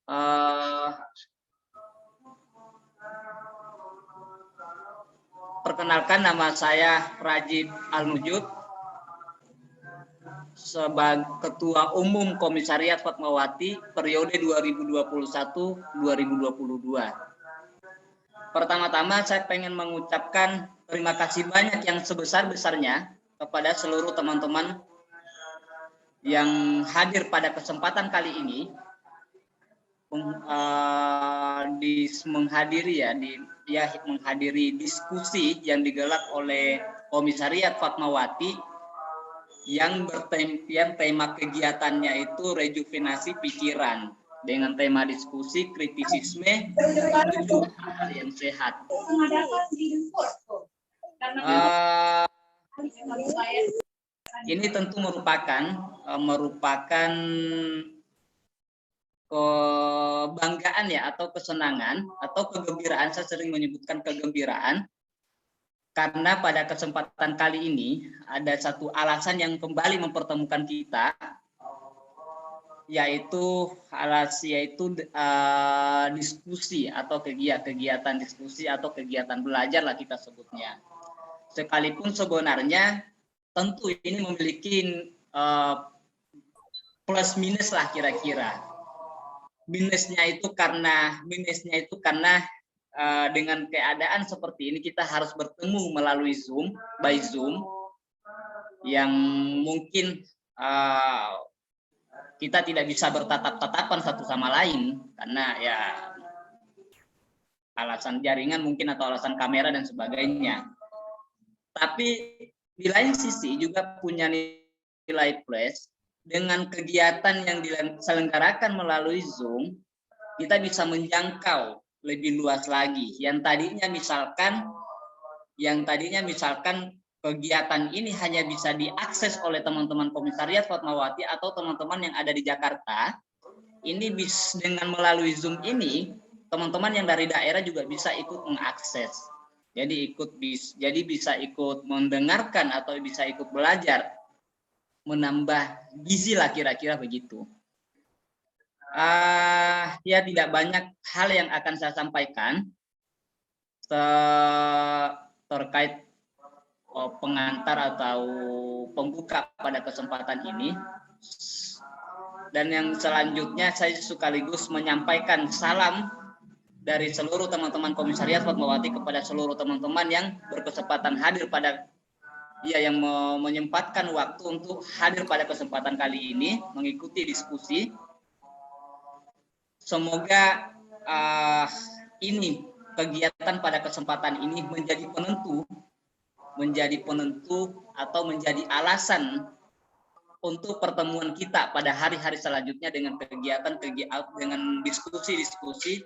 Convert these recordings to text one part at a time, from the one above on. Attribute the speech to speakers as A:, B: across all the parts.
A: Eh, Perkenalkan, nama saya Rajid Al-Nujud sebagai Ketua Umum Komisariat Fatmawati periode 2021-2022. Pertama-tama saya pengen mengucapkan terima kasih banyak yang sebesar-besarnya kepada seluruh teman-teman yang hadir pada kesempatan kali ini menghadiri diskusi yang digelar oleh Komisariat Fatmawati yang tema kegiatannya itu rejuvenasi pikiran dengan tema diskusi kritisisme menuju akal yang sehat. Ini tentu merupakan kebanggaan ya, atau kesenangan atau kegembiraan. Saya sering menyebutkan kegembiraan karena pada kesempatan kali ini ada satu alasan yang kembali mempertemukan kita, yaitu diskusi atau kegiatan diskusi atau kegiatan belajar lah kita sebutnya. Sekalipun sebenarnya tentu ini memiliki plus minus lah kira-kira. Minusnya itu karena dengan keadaan seperti ini kita harus bertemu melalui Zoom, yang mungkin kita tidak bisa bertatap-tatapan satu sama lain karena ya alasan jaringan mungkin atau alasan kamera dan sebagainya. Tapi di lain sisi juga punya nilai plus. Dengan kegiatan yang diselenggarakan melalui Zoom, kita bisa menjangkau lebih luas lagi. Yang tadinya misalkan kegiatan ini hanya bisa diakses oleh teman-teman Komisariat Fatmawati atau teman-teman yang ada di Jakarta. Ini dengan melalui Zoom ini, teman-teman yang dari daerah juga bisa ikut mengakses. Jadi bisa ikut mendengarkan atau bisa ikut belajar, menambah gizi lah kira-kira begitu. Ya tidak banyak hal yang akan saya sampaikan terkait pengantar atau pembuka pada kesempatan ini. Dan yang selanjutnya saya sekaligus menyampaikan salam dari seluruh teman-teman Komisariat Fatmawati kepada seluruh teman-teman yang berkesempatan hadir yang menyempatkan waktu untuk hadir pada kesempatan kali ini mengikuti diskusi. Semoga ini kegiatan pada kesempatan ini menjadi penentu atau menjadi alasan untuk pertemuan kita pada hari-hari selanjutnya dengan dengan diskusi-diskusi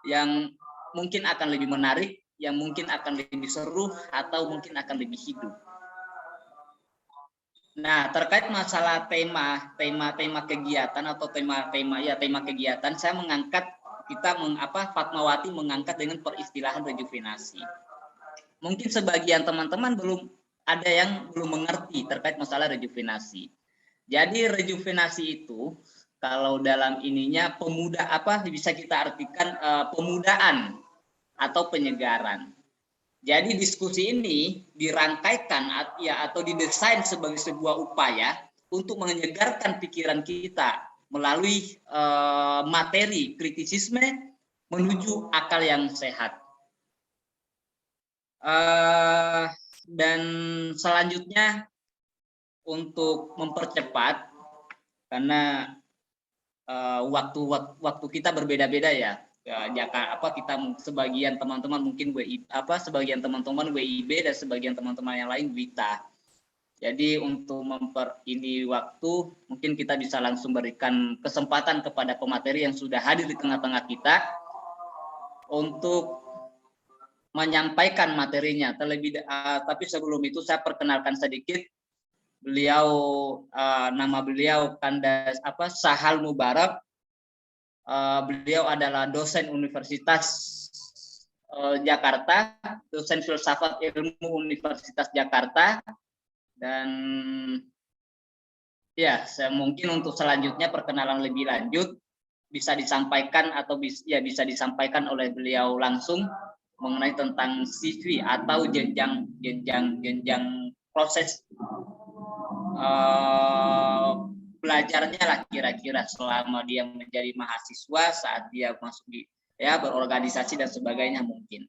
A: yang mungkin akan lebih menarik, yang mungkin akan lebih seru atau mungkin akan lebih hidup. Nah, terkait masalah tema kegiatan atau tema kegiatan, saya Fatmawati mengangkat dengan peristilahan rejuvenasi. Mungkin sebagian teman-teman ada yang belum mengerti terkait masalah rejuvenasi. Jadi rejuvenasi itu kalau dalam ininya bisa kita artikan pemudaan atau penyegaran. Jadi diskusi ini dirangkaikan atau didesain sebagai sebuah upaya untuk menyegarkan pikiran kita melalui materi kritisisme menuju akal yang sehat. Dan selanjutnya untuk mempercepat karena waktu kita berbeda-beda ya. Kita sebagian teman-teman mungkin sebagian teman-teman WIB dan sebagian teman-teman yang lain WITA. Jadi untuk ini waktu mungkin kita bisa langsung berikan kesempatan kepada pemateri yang sudah hadir di tengah-tengah kita untuk menyampaikan materinya. Tapi sebelum itu saya perkenalkan sedikit nama beliau Kandas Sahal Mubarak. Beliau adalah dosen Universitas Jakarta, dosen filsafat ilmu Universitas Jakarta, dan ya saya mungkin untuk selanjutnya perkenalan lebih lanjut bisa disampaikan atau bisa disampaikan oleh beliau langsung mengenai tentang CV atau jenjang proses belajarnya lah kira-kira selama dia menjadi mahasiswa, saat dia masuk di berorganisasi dan sebagainya mungkin.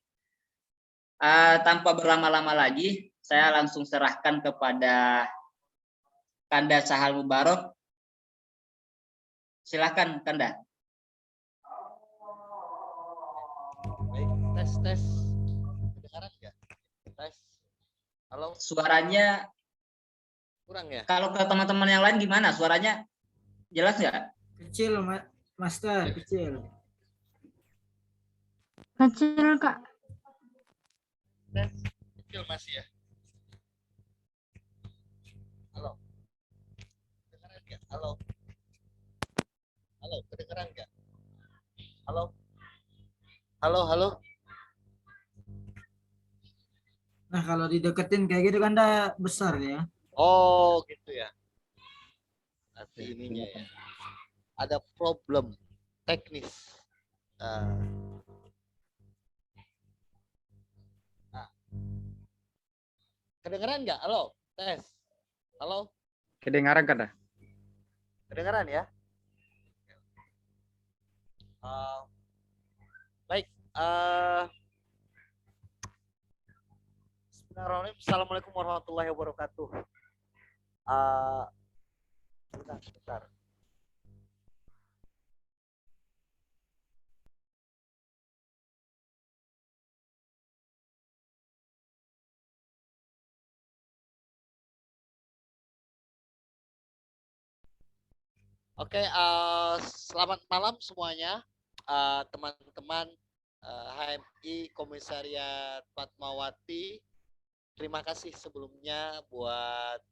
A: Tanpa berlama-lama lagi, saya langsung serahkan kepada Kanda Sahal Mubarok. Silakan Kanda.
B: Baik, tes. Kedengaran nggak? Tes. Halo.
A: Suaranya
B: kurang ya?
A: Kalau ke teman-teman yang lain gimana? Suaranya jelas nggak?
C: Kecil, Master, kecil.
D: Kecil, Kak.
B: Tes. Kecil masih ya? Halo. Kedengaran nggak? Halo. Halo, kedengaran nggak? Halo. Halo.
C: Nah, kalau dideketin kayak gitu kan dah besar ya.
B: Oh, gitu ya. Nanti ininya ya. Ada problem teknis. Kedengeran nggak? Halo, tes. Halo.
E: Kedengaran kan?
B: Kedengeran ya? Baik. Bismillahirrahmanirrahim. Assalamualaikum warahmatullahi wabarakatuh. Bentar. Oke, selamat malam semuanya, teman-teman HMI Komisariat Fatmawati. Terima kasih sebelumnya buat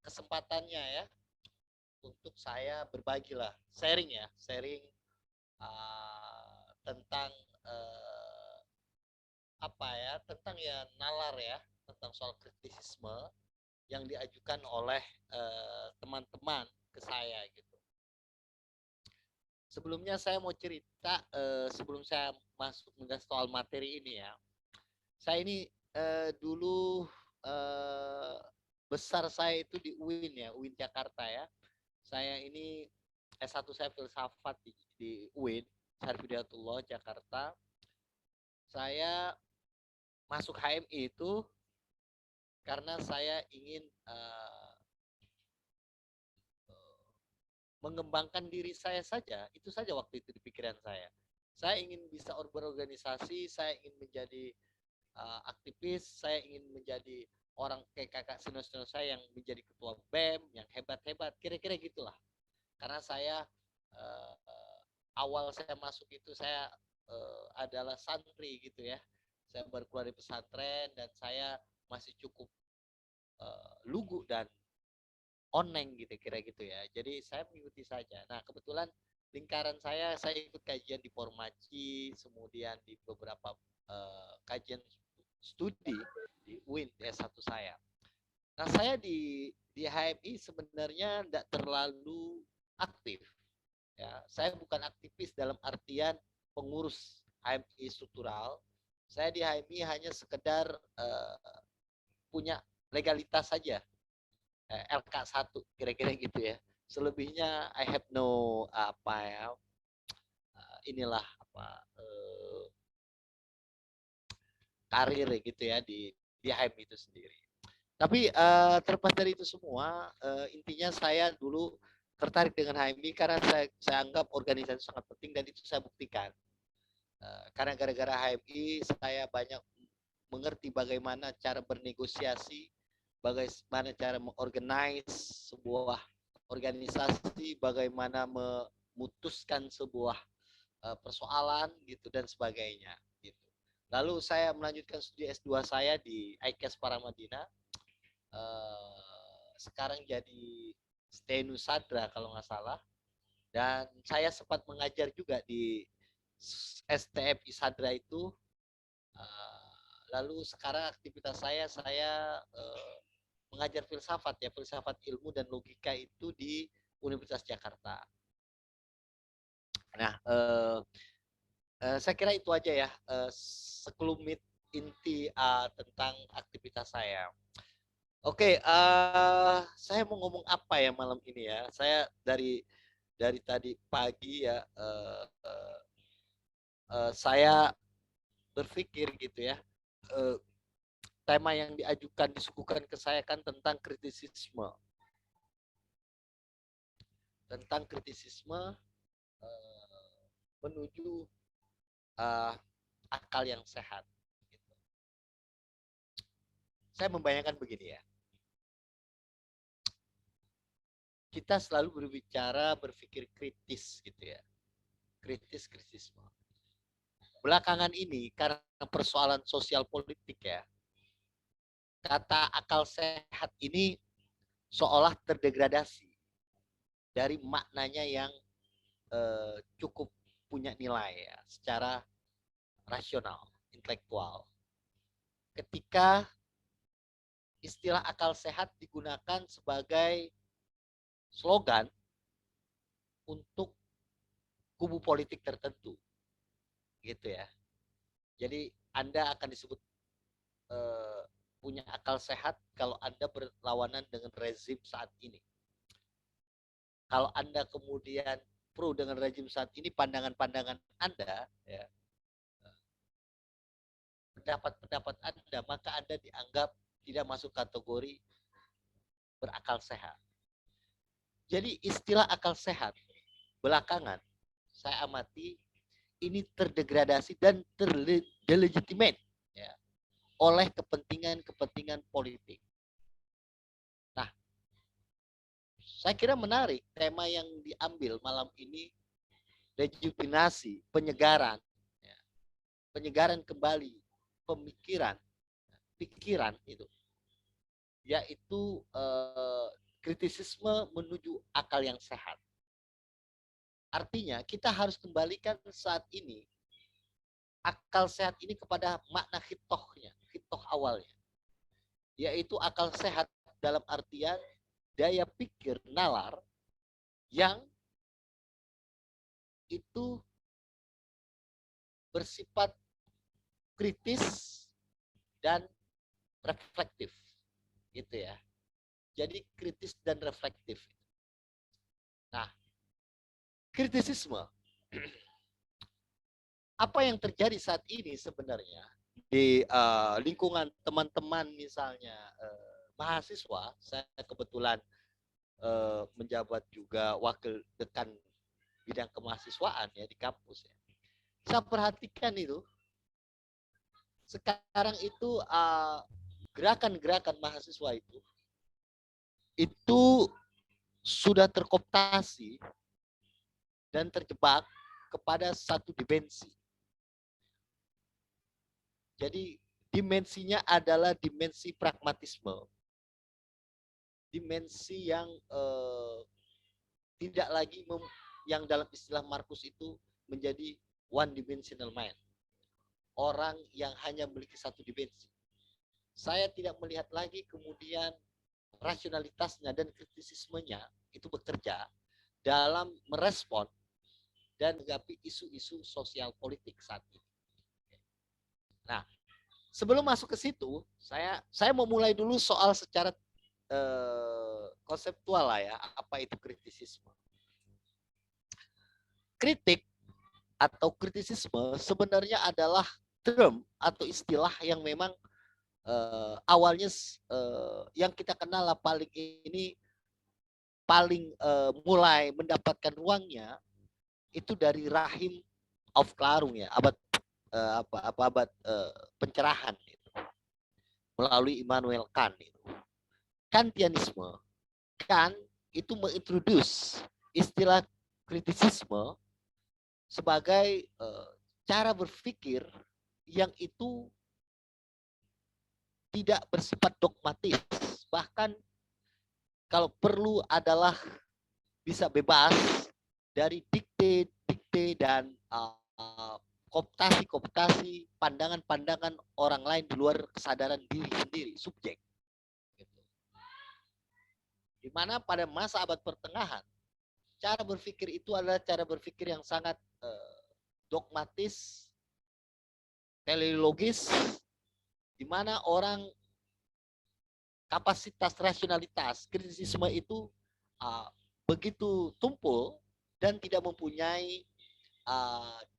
B: kesempatannya ya, untuk saya berbagi lah, sharing tentang tentang nalar ya, tentang soal kritisisme yang diajukan oleh teman-teman ke saya gitu. Sebelumnya saya mau cerita sebelum saya masuk ke soal materi ini ya. Saya ini dulu besar saya itu di UIN ya, UIN Jakarta ya. Saya ini S1 saya filsafat di UIN, Syarif Hidayatullah Jakarta. Saya masuk HMI itu karena saya ingin mengembangkan diri saya saja, itu saja waktu itu di pikiran saya. Saya ingin bisa berorganisasi, saya ingin menjadi aktivis, saya ingin menjadi orang kayak kakak senior-senior saya yang menjadi ketua BEM, yang hebat-hebat, kira-kira gitulah. Karena saya awal saya masuk itu saya adalah santri gitu ya. Saya baru keluar dari pesantren dan saya masih cukup lugu dan oneng gitu kira gitu ya. Jadi saya mengikuti saja. Nah, kebetulan lingkaran saya ikut kajian di Formaci, kemudian di beberapa kajian studi di UIN di S1 saya. Nah, saya di HMI sebenarnya tidak terlalu aktif. Ya, saya bukan aktivis dalam artian pengurus HMI struktural. Saya di HMI hanya sekedar punya legalitas saja. LK1 kira-kira gitu ya. Selebihnya I have no karir gitu ya di HMI itu sendiri. Tapi terlepas dari itu semua, intinya saya dulu tertarik dengan HMI karena saya anggap organisasi sangat penting dan itu saya buktikan. Karena gara-gara HMI saya banyak mengerti bagaimana cara bernegosiasi, bagaimana cara mengorganize sebuah organisasi, bagaimana memutuskan sebuah persoalan gitu dan sebagainya gitu. Lalu saya melanjutkan studi S2 saya di IKES Paramadina. Sekarang jadi Stenu Sadra kalau nggak salah. Dan saya sempat mengajar juga di STFI Sadra itu. Lalu sekarang aktivitas saya mengajar filsafat ilmu dan logika itu di Universitas Jakarta. Nah, saya kira itu aja ya, sekelumit inti tentang aktivitas saya. Oke, saya mau ngomong apa ya malam ini ya? Saya dari tadi pagi ya, saya berpikir gitu ya, tema yang disuguhkan ke saya kan tentang kritisisme, menuju akal yang sehat. Gitu. Saya membayangkan begini ya, kita selalu berpikir kritis gitu ya, kritisisme. Belakangan ini karena persoalan sosial politik ya, kata akal sehat ini seolah terdegradasi dari maknanya yang cukup punya nilai ya, secara rasional, intelektual. Ketika istilah akal sehat digunakan sebagai slogan untuk kubu politik tertentu, gitu ya. Jadi Anda akan disebut punya akal sehat kalau Anda berlawanan dengan rezim saat ini. Kalau Anda kemudian pro dengan rezim saat ini, pandangan-pandangan Anda, ya, pendapat-pendapat Anda, maka Anda dianggap tidak masuk kategori berakal sehat. Jadi istilah akal sehat belakangan saya amati ini terdegradasi dan terdelegitimate ya, oleh kepentingan politik. Nah, saya kira menarik tema yang diambil malam ini, rejuvenasi, penyegaran, ya, penyegaran kembali pikiran itu, yaitu kritisisme menuju akal yang sehat. Artinya kita harus kembalikan saat ini akal sehat ini kepada makna hitoh awalnya, yaitu akal sehat dalam artian daya pikir nalar yang itu bersifat kritis dan reflektif, gitu ya. Jadi kritis dan reflektif. Nah, kritisisme, apa yang terjadi saat ini sebenarnya di lingkungan teman-teman misalnya mahasiswa, saya kebetulan menjabat juga wakil dekan bidang kemahasiswaan ya di kampus ya. Saya perhatikan itu sekarang itu gerakan-gerakan mahasiswa itu sudah terkooptasi dan terjebak kepada satu dimensi. Jadi dimensinya adalah dimensi pragmatisme, dimensi yang tidak lagi yang dalam istilah Markus itu menjadi one dimensional mind, orang yang hanya memiliki satu dimensi. Saya tidak melihat lagi kemudian rasionalitasnya dan kritisismenya itu bekerja dalam merespon dan menanggapi isu-isu sosial politik saat ini. Nah, sebelum masuk ke situ, saya mau mulai dulu soal secara konseptual lah ya, apa itu kritisisme. Kritik atau kritisisme sebenarnya adalah term atau istilah yang memang awalnya yang kita kenal lah paling mulai mendapatkan ruangnya itu dari Rahim Aufklärung ya, abad pencerahan itu, melalui Immanuel Kant itu. Kantianisme, Kant itu mengintroduce istilah kritisisme sebagai cara berpikir yang itu tidak bersifat dogmatis, bahkan kalau perlu adalah bisa bebas dari dikte dan kooptasi pandangan-pandangan orang lain di luar kesadaran diri sendiri, subjek. Gitu. Di mana pada masa abad pertengahan, cara berpikir itu adalah cara berpikir yang sangat dogmatis, teleologis, di mana orang kapasitas rasionalitas kritisisme itu begitu tumpul dan tidak mempunyai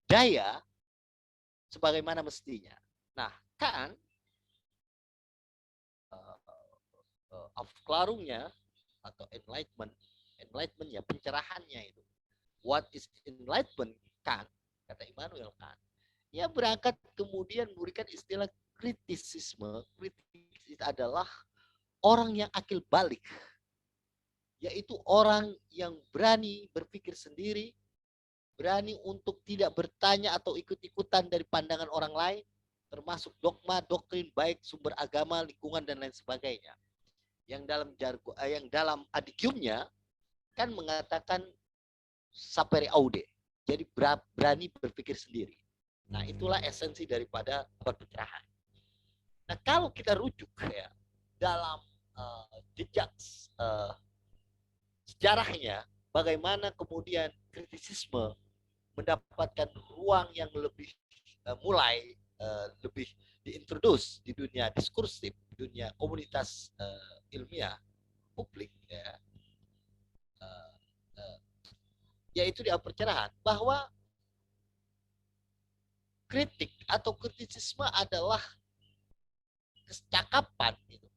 B: daya sebagaimana mestinya. Nah, kan Aufklärungnya atau enlightenment ya, pencerahannya itu. What is enlightenment? Kant, kata Immanuel Kant. Ia berangkat kemudian memberikan istilah kritisisme. Kritis adalah orang yang akil balik, yaitu orang yang berani berpikir sendiri, berani untuk tidak bertanya atau ikut-ikutan dari pandangan orang lain, termasuk dogma, doktrin, baik sumber agama, lingkungan, dan lain sebagainya. Yang dalam adikiumnya kan mengatakan sapere aude, jadi berani berpikir sendiri. Nah, itulah esensi daripada abad pencerahan. Nah, kalau kita rujuk ya dalam jejak sejarahnya, bagaimana kemudian kritisisme mendapatkan ruang yang lebih mulai lebih diintroduce di dunia diskursif, dunia komunitas ilmiah publik ya, yaitu di percerahan, bahwa kritik atau kritisisme adalah kecakapan gitu,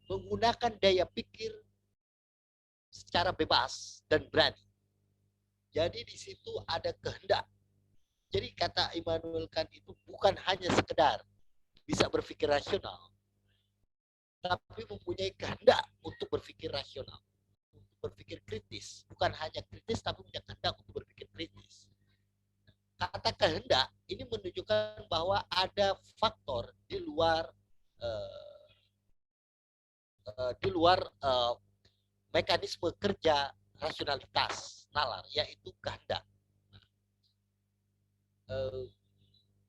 B: menggunakan daya pikir secara bebas dan berani. Jadi di situ ada kehendak. Jadi kata Immanuel Kant itu bukan hanya sekedar bisa berpikir rasional, tapi mempunyai kehendak untuk berpikir rasional, untuk berpikir kritis. Bukan hanya kritis, tapi punya kehendak untuk berpikir kritis. Kata kehendak ini menunjukkan bahwa ada faktor di luar mekanisme kerja rasionalitas nalar, yaitu kehendak.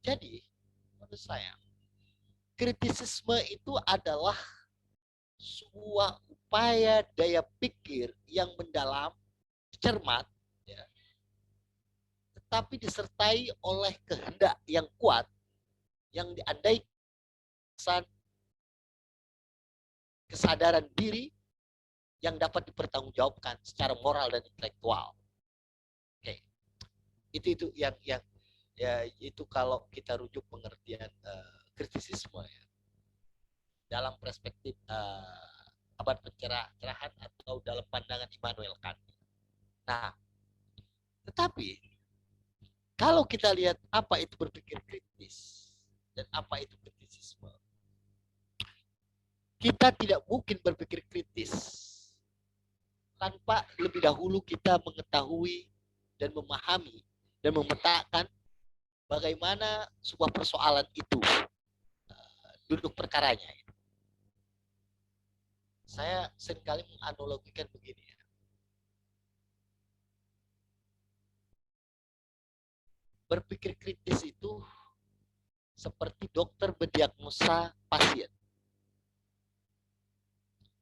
B: Jadi menurut saya kritisisme itu adalah sebuah upaya daya pikir yang mendalam, cermat, ya, tetapi disertai oleh kehendak yang kuat yang diandai kesadaran diri yang dapat dipertanggungjawabkan secara moral dan intelektual. Oke, itu yang ya, itu kalau kita rujuk pengertian kritisisme ya, dalam perspektif abad pencerahan atau dalam pandangan Immanuel Kant. Nah, tetapi kalau kita lihat apa itu berpikir kritis dan apa itu kritisisme, kita tidak mungkin berpikir kritis tanpa lebih dahulu kita mengetahui dan memahami dan memetakan bagaimana sebuah persoalan itu duduk perkaranya. Saya seringkali menganalogikan begini ya. Berpikir kritis itu seperti dokter mendiagnosa pasien.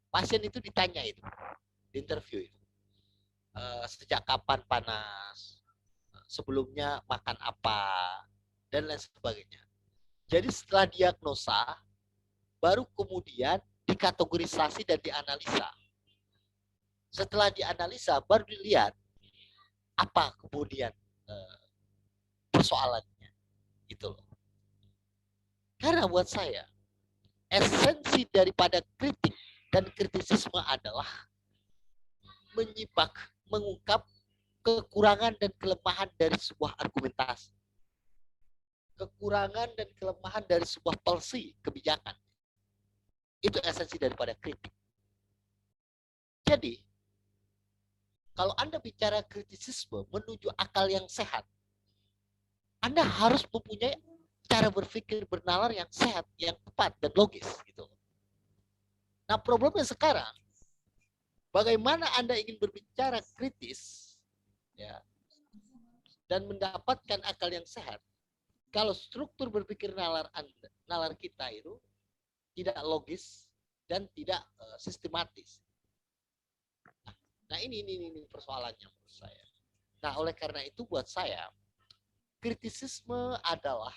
B: Pasien itu ditanya itu, di interview itu. Sejak kapan panas? Sebelumnya makan apa? Dan lain sebagainya. Jadi setelah diagnosa, baru kemudian dikategorisasi dan dianalisa. Setelah dianalisa, baru dilihat apa kemudian persoalannya. Itu loh. Karena buat saya, esensi daripada kritik dan kritisisme adalah menyibak, mengungkap kekurangan dan kelemahan dari sebuah argumentasi. Kekurangan dan kelemahan dari sebuah policy kebijakan. Itu esensi daripada kritik. Jadi, kalau Anda bicara kritisisme menuju akal yang sehat, Anda harus mempunyai cara berpikir bernalar yang sehat, yang tepat dan logis gitu. Nah, problemnya sekarang, bagaimana Anda ingin berbicara kritis ya, dan mendapatkan akal yang sehat kalau struktur berpikir nalar kita itu tidak logis dan tidak sistematis. Nah, ini persoalannya menurut saya. Nah, oleh karena itu buat saya, kritisisme adalah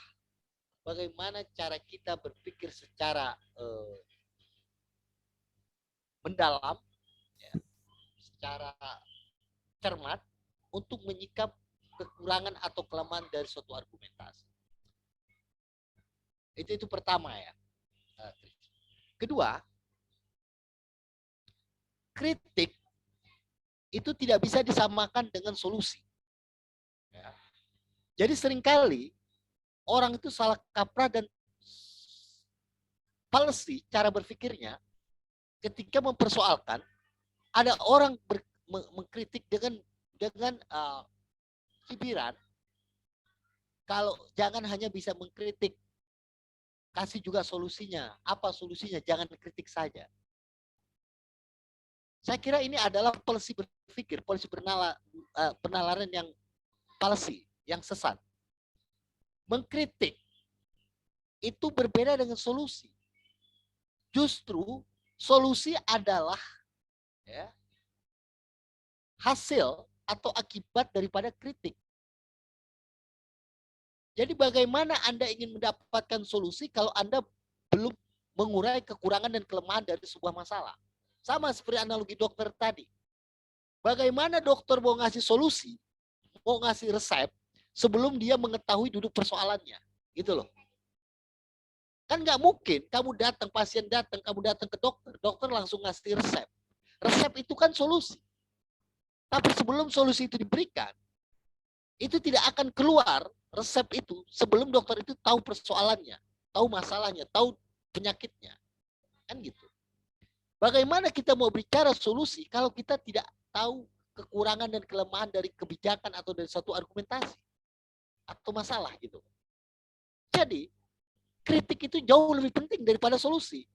B: bagaimana cara kita berpikir secara mendalam, ya, secara cermat untuk menyikap kekurangan atau kelemahan dari suatu argumentasi. Itu pertama ya. Kedua, kritik itu tidak bisa disamakan dengan solusi. Ya. Jadi seringkali orang itu salah kaprah dan palsi cara berpikirnya ketika mempersoalkan ada orang mengkritik dengan cibiran, kalau jangan hanya bisa mengkritik, kasih juga solusinya. Apa solusinya? Jangan kritik saja. Saya kira ini adalah polisi berpikir, polisi penalaran yang palsi, yang sesat. Mengkritik itu berbeda dengan solusi. Justru solusi adalah ya, hasil atau akibat daripada kritik. Jadi bagaimana Anda ingin mendapatkan solusi kalau Anda belum mengurai kekurangan dan kelemahan dari sebuah masalah? Sama seperti analogi dokter tadi. Bagaimana dokter mau ngasih solusi, mau ngasih resep, sebelum dia mengetahui duduk persoalannya? Gitu loh. Kan nggak mungkin kamu datang, pasien datang, kamu datang ke dokter, dokter langsung ngasih resep. Resep itu kan solusi. Tapi sebelum solusi itu diberikan, itu tidak akan keluar resep itu sebelum dokter itu tahu persoalannya, tahu masalahnya, tahu penyakitnya. Kan gitu. Bagaimana kita mau bicara solusi kalau kita tidak tahu kekurangan dan kelemahan dari kebijakan atau dari satu argumentasi atau masalah gitu. Jadi, kritik itu jauh lebih penting daripada solusi.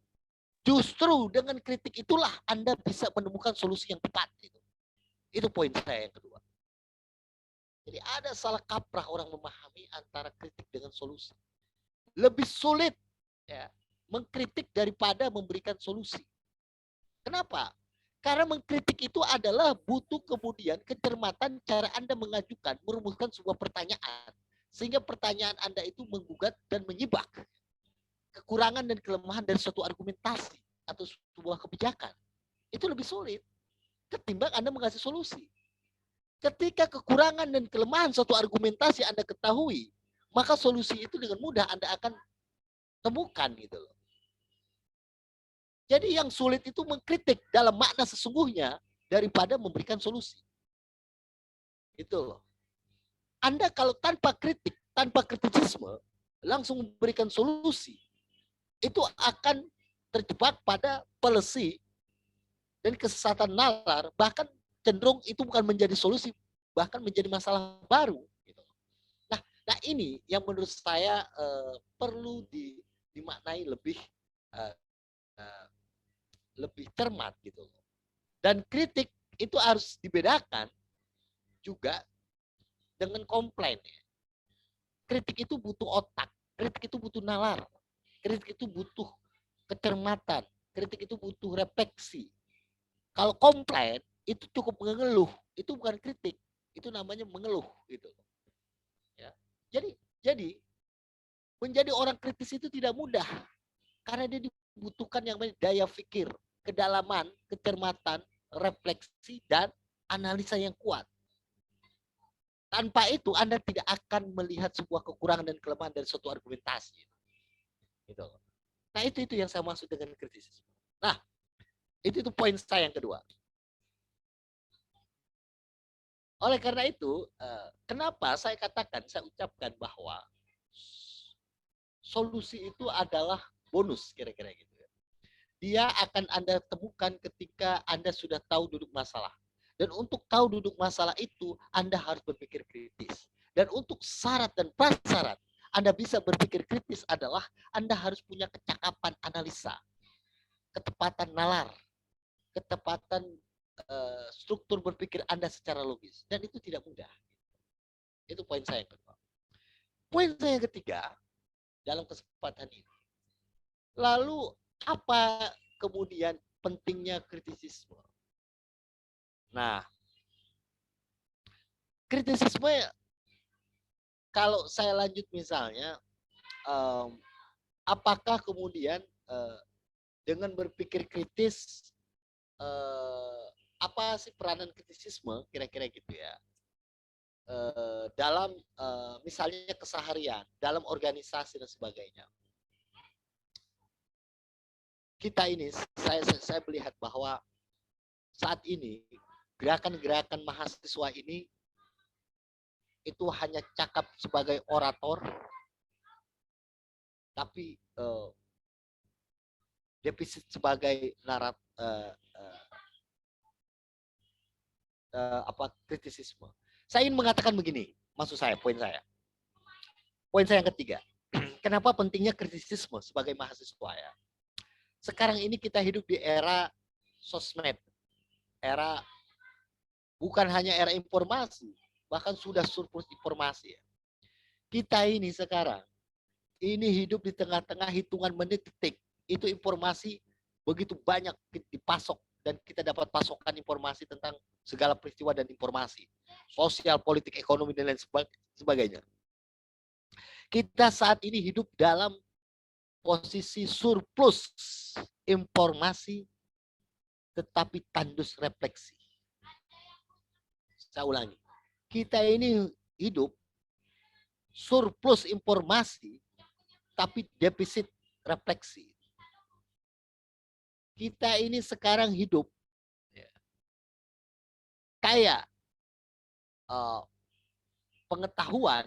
B: Justru dengan kritik itulah Anda bisa menemukan solusi yang tepat. Itu poin saya yang kedua. Jadi ada salah kaprah orang memahami antara kritik dengan solusi. Lebih sulit ya, mengkritik daripada memberikan solusi. Kenapa? Karena mengkritik itu adalah butuh kemudian kecermatan cara Anda mengajukan, merumuskan sebuah pertanyaan. Sehingga pertanyaan Anda itu menggugat dan menyibak kekurangan dan kelemahan dari suatu argumentasi atau sebuah kebijakan. Itu lebih sulit ketimbang Anda mengasih solusi. Ketika kekurangan dan kelemahan suatu argumentasi Anda ketahui, maka solusi itu dengan mudah Anda akan temukan gitu loh. Jadi yang sulit itu mengkritik dalam makna sesungguhnya daripada memberikan solusi. Itu loh. Anda kalau tanpa kritik, tanpa kritisisme, langsung memberikan solusi, itu akan terjebak pada palsi dan kesesatan nalar, bahkan cenderung itu bukan menjadi solusi, bahkan menjadi masalah baru. Gitu. Nah ini yang menurut saya perlu dimaknai lebih lebih cermat gitu. Dan kritik itu harus dibedakan juga dengan komplain. Kritik itu butuh otak, kritik itu butuh nalar, kritik itu butuh kecermatan, kritik itu butuh refleksi. Kalau komplain itu cukup mengeluh, itu bukan kritik, itu namanya mengeluh gitu. Ya. Jadi menjadi orang kritis itu tidak mudah karena dia dibutuhkan yang daya pikir, kedalaman, kecermatan, refleksi dan analisa yang kuat. Tanpa itu Anda tidak akan melihat sebuah kekurangan dan kelemahan dari suatu argumentasi. Gitu. Nah itu yang saya maksud dengan kritisisme. Nah itu poin saya yang kedua. Oleh karena itu, kenapa saya katakan, saya ucapkan bahwa solusi itu adalah bonus kira-kira gitu. Dia akan Anda temukan ketika Anda sudah tahu duduk masalah. Dan untuk tahu duduk masalah itu, Anda harus berpikir kritis. Dan untuk syarat dan prasyarat Anda bisa berpikir kritis adalah Anda harus punya kecakapan analisa, ketepatan nalar, ketepatan struktur berpikir Anda secara logis. Dan itu tidak mudah. Itu poin saya yang kedua. Poin saya yang ketiga, dalam kesempatan ini. Lalu apa kemudian pentingnya kritisisme? Nah, kritisisme kalau saya lanjut misalnya, apakah kemudian dengan berpikir kritis, apa sih peranan kritisisme kira-kira gitu ya, dalam misalnya keseharian, dalam organisasi dan sebagainya. Kita ini, saya melihat bahwa saat ini gerakan-gerakan mahasiswa ini itu hanya cakap sebagai orator, tapi defisit sebagai kritisisme. Saya ingin mengatakan begini, maksud saya, poin saya yang ketiga. Kenapa pentingnya kritisisme sebagai mahasiswa ya? Sekarang ini kita hidup di era sosmed, era bukan hanya era informasi, bahkan sudah surplus informasi. Kita ini sekarang ini hidup di tengah-tengah hitungan menit detik. Itu informasi begitu banyak dipasok dan kita dapat pasokan informasi tentang segala peristiwa dan informasi. Sosial, politik, ekonomi, dan lain sebagainya. Kita saat ini hidup dalam posisi surplus informasi tetapi tandus refleksi. Saya ulangi. Kita ini hidup surplus informasi tapi defisit refleksi. Kita ini sekarang hidup kayak pengetahuan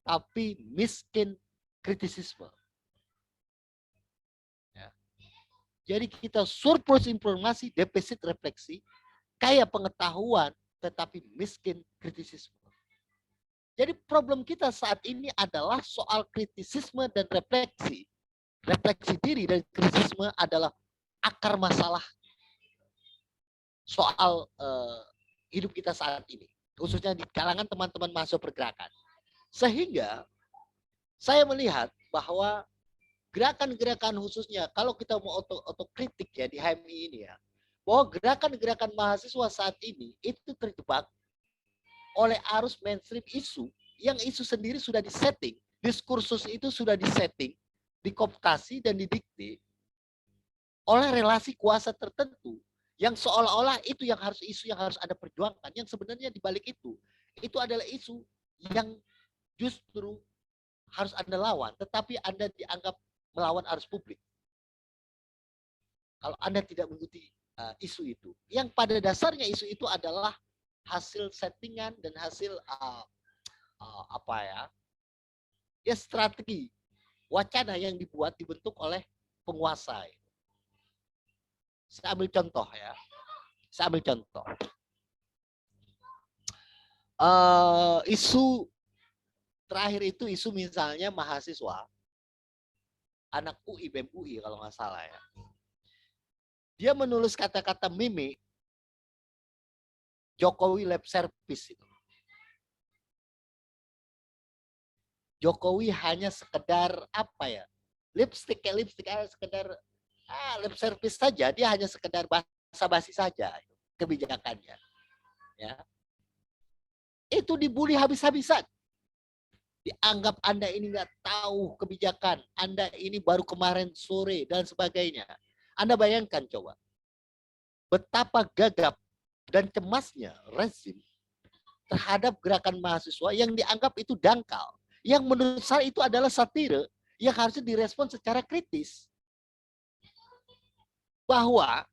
B: tapi miskin kritisisme. Ya. Jadi kita surplus informasi, defisit refleksi, kaya pengetahuan, tetapi miskin kritisisme. Jadi problem kita saat ini adalah soal kritisisme dan refleksi. Refleksi diri dan kritisisme adalah akar masalah soal hidup kita saat ini. Khususnya di kalangan teman-teman mahasiswa pergerakan. Sehingga saya melihat bahwa gerakan-gerakan khususnya kalau kita mau otokritik ya di HMI ini ya, bahwa gerakan-gerakan mahasiswa saat ini itu terjebak oleh arus mainstream isu yang isu sendiri sudah disetting, diskursus itu sudah disetting, dikooptasi dan didikte oleh relasi kuasa tertentu yang seolah-olah itu yang harus isu yang harus ada perjuangkan, yang sebenarnya di balik itu adalah isu yang justru harus Anda lawan, tetapi Anda dianggap melawan arus publik. Kalau Anda tidak mengikuti isu itu, yang pada dasarnya isu itu adalah hasil settingan dan hasil strategi wacana yang dibentuk oleh penguasa. Saya ambil contoh ya. Isu terakhir itu isu misalnya mahasiswa anak UI, BEM UI kalau nggak salah ya. Dia menulis kata-kata meme Jokowi lab service itu. Jokowi hanya sekedar lipstick sekedar lab service saja, dia hanya sekedar basa-basi saja kebijakannya. Ya. Itu dibully habis-habisan. Dianggap Anda ini nggak tahu kebijakan, Anda ini baru kemarin sore dan sebagainya. Anda bayangkan coba, betapa gagap dan cemasnya rezim terhadap gerakan mahasiswa yang dianggap itu dangkal, yang menurut saya itu adalah satire yang harusnya direspon secara kritis. Bahwa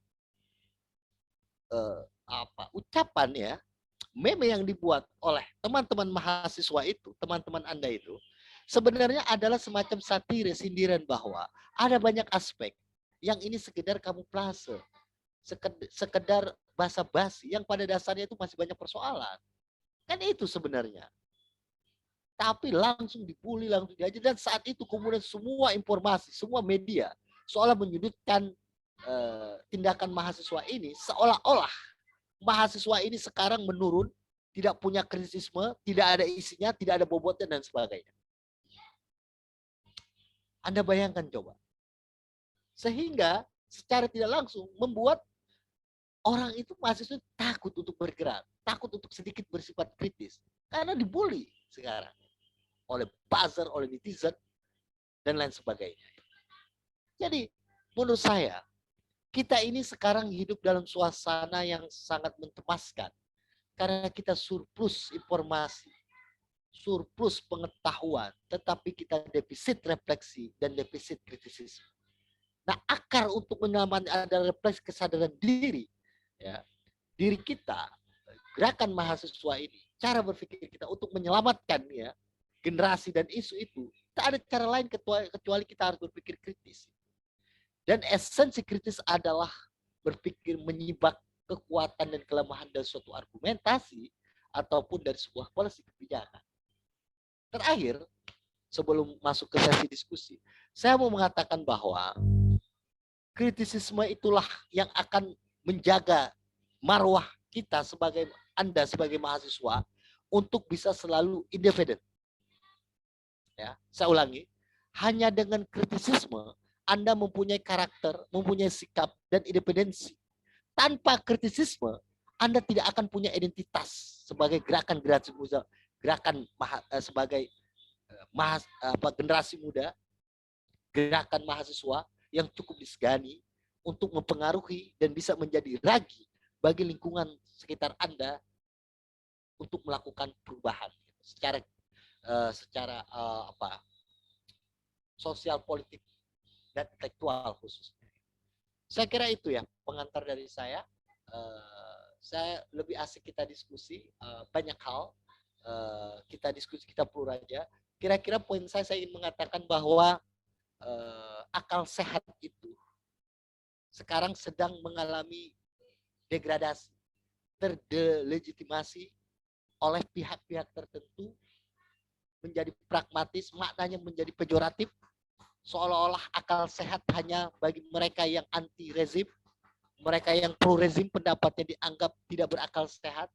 B: ucapan ya, meme yang dibuat oleh teman-teman mahasiswa itu, teman-teman Anda itu, sebenarnya adalah semacam satire, sindiran bahwa ada banyak aspek yang ini sekedar kamuflase, sekedar basa-basi yang pada dasarnya itu masih banyak persoalan. Kan itu sebenarnya. Tapi langsung dibully, langsung diajar, dan saat itu kemudian semua informasi, semua media seolah menyudutkan tindakan mahasiswa ini, seolah-olah mahasiswa ini sekarang menurun, tidak punya kritisisme, tidak ada isinya, tidak ada bobotnya, dan sebagainya. Anda bayangkan coba. Sehingga secara tidak langsung membuat orang itu mahasiswa takut untuk bergerak, takut untuk sedikit bersifat kritis karena dibully sekarang oleh buzzer, oleh netizen dan lain sebagainya. Jadi menurut saya kita ini sekarang hidup dalam suasana yang sangat mencemaskan karena kita surplus informasi, surplus pengetahuan, tetapi kita defisit refleksi dan defisit kritisisme. Nah, akar untuk menyelamatkan adalah refleksi kesadaran diri, ya, diri kita, gerakan mahasiswa ini, cara berpikir kita untuk menyelamatkan ya generasi dan isu itu, tak ada cara lain kecuali kita harus berpikir kritis. Dan esensi kritis adalah berpikir menyibak kekuatan dan kelemahan dari suatu argumentasi ataupun dari sebuah polisi kebijakan. Terakhir, sebelum masuk ke sesi diskusi, saya mau mengatakan bahwa kritisisme itulah yang akan menjaga marwah kita sebagai Anda sebagai mahasiswa untuk bisa selalu independen. Ya, saya ulangi, hanya dengan kritisisme Anda mempunyai karakter, mempunyai sikap dan independensi. Tanpa kritisisme, Anda tidak akan punya identitas sebagai gerakan muda, sebagai generasi muda, gerakan mahasiswa yang cukup disegani untuk mempengaruhi dan bisa menjadi ragi bagi lingkungan sekitar Anda untuk melakukan perubahan secara sosial, politik dan intelektual khususnya. Saya kira itu ya pengantar dari saya. Saya lebih asik kita diskusi banyak hal. Kita diskusi, kita pelur aja. Kira-kira poin saya ingin mengatakan bahwa akal sehat itu sekarang sedang mengalami degradasi, terdelegitimasi oleh pihak-pihak tertentu, menjadi pragmatis, maknanya menjadi pejoratif, seolah-olah akal sehat hanya bagi mereka yang anti rezim, mereka yang pro rezim pendapatnya dianggap tidak berakal sehat,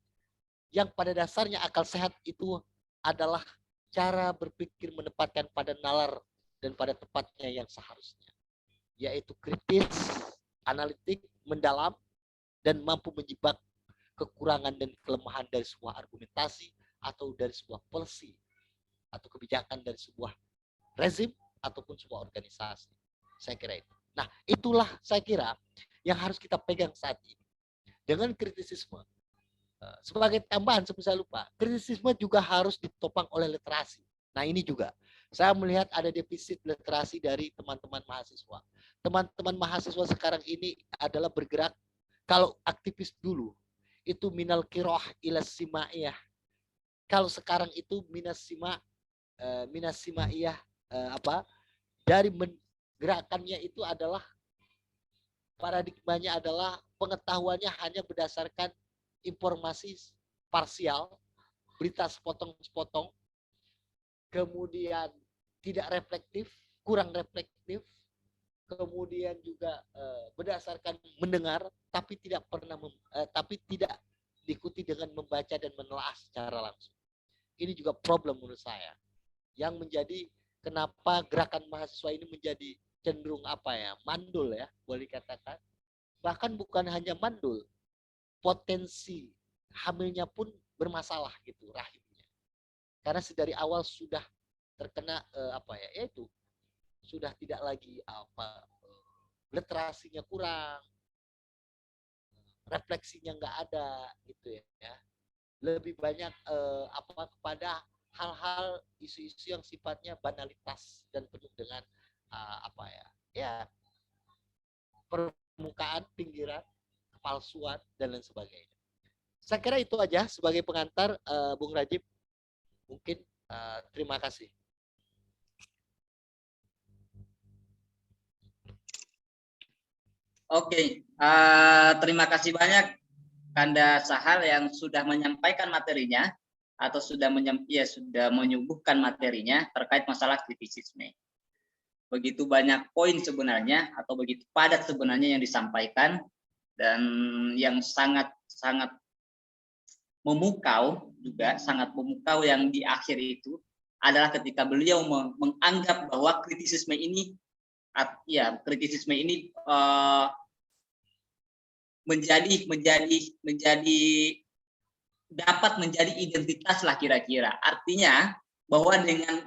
B: yang pada dasarnya akal sehat itu adalah cara berpikir menempatkan pada nalar dan pada tempatnya yang seharusnya, yaitu kritis, analitik, mendalam, dan mampu menjebak kekurangan dan kelemahan dari sebuah argumentasi atau dari sebuah policy atau kebijakan dari sebuah rezim ataupun sebuah organisasi. Saya kira itu. Nah, itulah saya kira yang harus kita pegang saat ini. Dengan kritisisme, sebagai tambahan sebelum saya lupa, kritisisme juga harus ditopang oleh literasi. Nah, ini juga saya melihat ada defisit literasi dari teman-teman mahasiswa. Teman-teman mahasiswa sekarang ini adalah bergerak, kalau aktivis dulu itu minal kiroh ila simaiyah. Kalau sekarang itu minas simaiyah dari gerakannya itu adalah paradigmanya adalah pengetahuannya hanya berdasarkan informasi parsial, berita sepotong-sepotong, kemudian tidak reflektif, kurang reflektif, kemudian juga berdasarkan mendengar, tapi tidak diikuti dengan membaca dan menelaah secara langsung. Ini juga problem menurut saya, yang menjadi kenapa gerakan mahasiswa ini menjadi cenderung mandul ya, boleh dikatakan. Bahkan bukan hanya mandul, potensi hamilnya pun bermasalah gitu rahimnya. Karena sedari awal sudah terkena yaitu sudah tidak lagi literasinya kurang, refleksinya nggak ada gitu ya. Lebih banyak kepada hal-hal isu-isu yang sifatnya banalitas dan penuh dengan permukaan, pinggiran, kepalsuan dan lain sebagainya. Saya kira itu aja sebagai pengantar, Bung Rajib. Mungkin terima kasih.
A: Oke, terima kasih banyak Kanda Sahal yang sudah menyampaikan materinya atau sudah menyuguhkan materinya terkait masalah kritisisme. Begitu banyak poin sebenarnya atau begitu padat sebenarnya yang disampaikan dan yang sangat memukau juga, sangat memukau yang di akhir itu adalah ketika beliau menganggap bahwa kritisisme ini menjadi dapat menjadi identitas lah kira-kira. Artinya bahwa dengan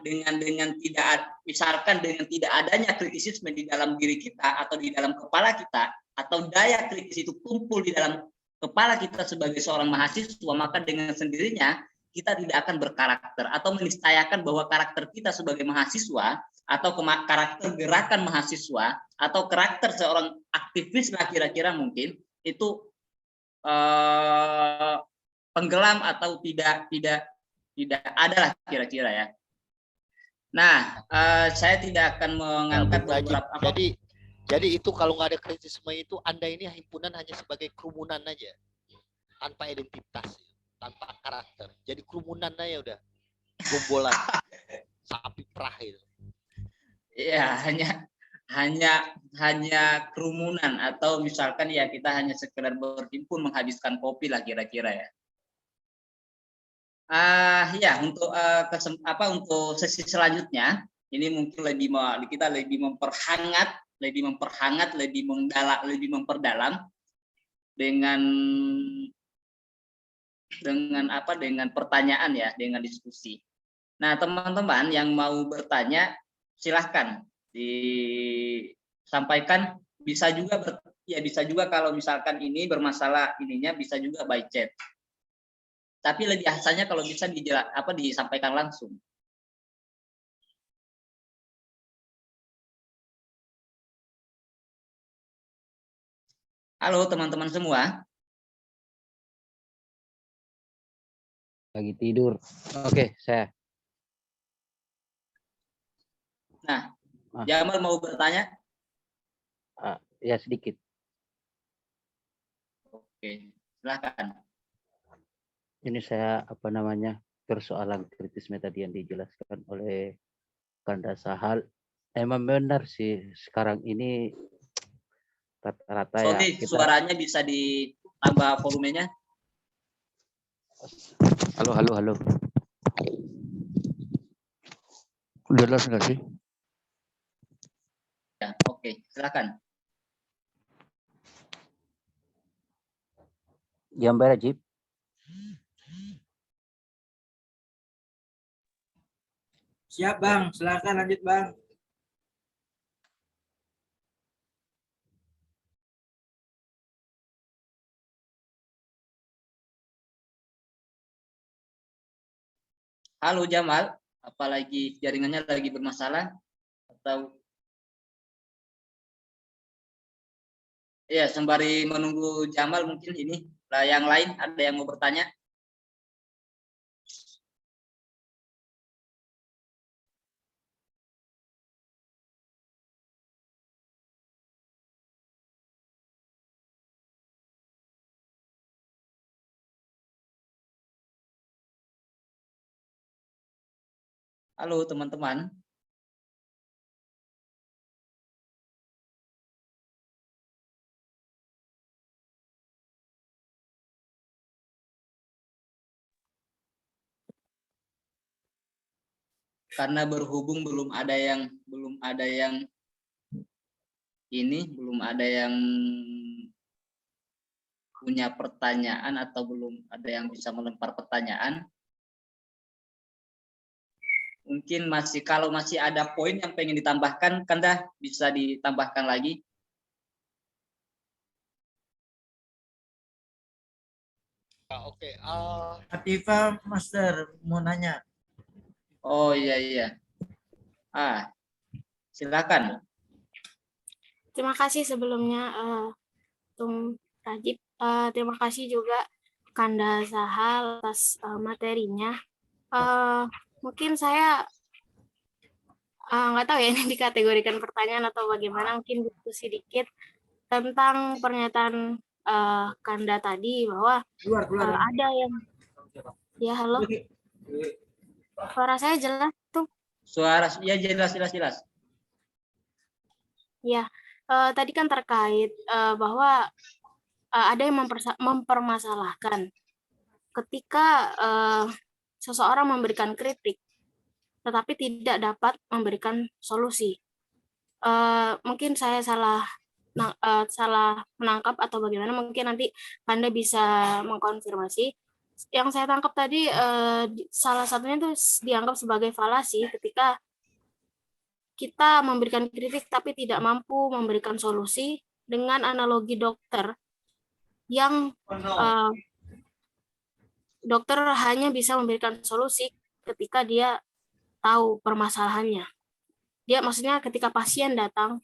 A: misalkan dengan tidak adanya kritisisme di dalam diri kita atau di dalam kepala kita, atau daya kritis itu kumpul di dalam kepala kita sebagai seorang mahasiswa, maka dengan sendirinya kita tidak akan berkarakter atau menistayakan bahwa karakter kita sebagai mahasiswa atau karakter gerakan mahasiswa atau karakter seorang aktivis lah kira-kira mungkin itu tenggelam atau tidak ada lah kira-kira ya. Nah, saya tidak akan mengangkat beberapa
B: jadi itu kalau nggak ada kritisisme itu Anda ini himpunan hanya sebagai kerumunan aja, tanpa identitas, tanpa karakter. Jadi kerumunan aja udah, gombolan, sapi perah itu.
A: Ya, hanya kerumunan atau misalkan ya kita hanya sekedar berhimpun menghabiskan kopi lah kira-kira ya. Ya untuk untuk sesi selanjutnya ini mungkin kita lebih memperhangat, lebih memperdalam dengan pertanyaan ya, dengan diskusi. Nah, teman-teman yang mau bertanya silahkan disampaikan, bisa juga kalau misalkan ini bermasalah ininya bisa juga by chat. Tapi lebih biasanya kalau bisa disampaikan langsung. Halo teman-teman semua.
D: Lagi tidur. Oke, saya.
A: Nah, Jamal mau bertanya?
D: Ya sedikit.
A: Oke, silakan.
D: Ini saya persoalan kritisme tadi yang dijelaskan oleh Kanda Sahal. Emang benar sih sekarang ini rata-rata ya.
A: Suaranya bisa ditambah volumenya.
D: Halo. Udah jelas nggak sih?
A: Ya, oke, silakan.
D: Yang berajib.
C: Siap Bang, silakan lanjut Bang.
A: Halo Jamal, apalagi jaringannya lagi bermasalah atau ya sembari menunggu Jamal mungkin ini yang lain ada yang mau bertanya? Halo teman-teman. Karena berhubung belum ada yang punya pertanyaan atau belum ada yang bisa melempar pertanyaan. Mungkin kalau masih ada poin yang pengen ditambahkan, Kanda bisa ditambahkan lagi.
B: Oke.
C: Atifa Master mau nanya.
A: Oh iya. Silakan.
E: Terima kasih sebelumnya Tung Rajib. Terima kasih juga Kanda Sahal atas materinya. Mungkin saya nggak tahu ya ini dikategorikan pertanyaan atau bagaimana, mungkin diskusi dikit tentang pernyataan Kanda tadi bahwa ada yang ya halo, suara saya jelas tuh?
A: Suara ya jelas.
E: Ya, tadi kan terkait bahwa ada yang mempermasalahkan ketika seseorang memberikan kritik tetapi tidak dapat memberikan solusi. Mungkin saya salah salah menangkap atau bagaimana, mungkin nanti Anda bisa mengkonfirmasi. Yang saya tangkap tadi salah satunya itu dianggap sebagai falasi ketika kita memberikan kritik tapi tidak mampu memberikan solusi, dengan analogi dokter yang dokter hanya bisa memberikan solusi ketika dia tahu permasalahannya. Dia maksudnya ketika pasien datang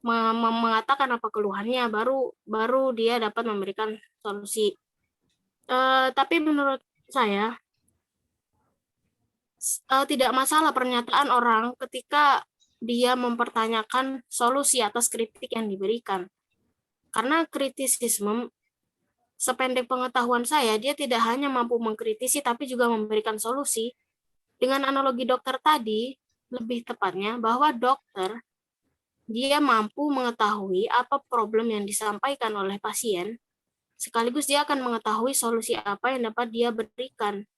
E: mengatakan apa keluhannya, baru dia dapat memberikan solusi. Tapi menurut saya tidak masalah pernyataan orang ketika dia mempertanyakan solusi atas kritik yang diberikan. Karena kritisisme, sependek pengetahuan saya, dia tidak hanya mampu mengkritisi tapi juga memberikan solusi. Dengan analogi dokter tadi, lebih tepatnya bahwa dokter dia mampu mengetahui apa problem yang disampaikan oleh pasien, sekaligus dia akan mengetahui solusi apa yang dapat dia berikan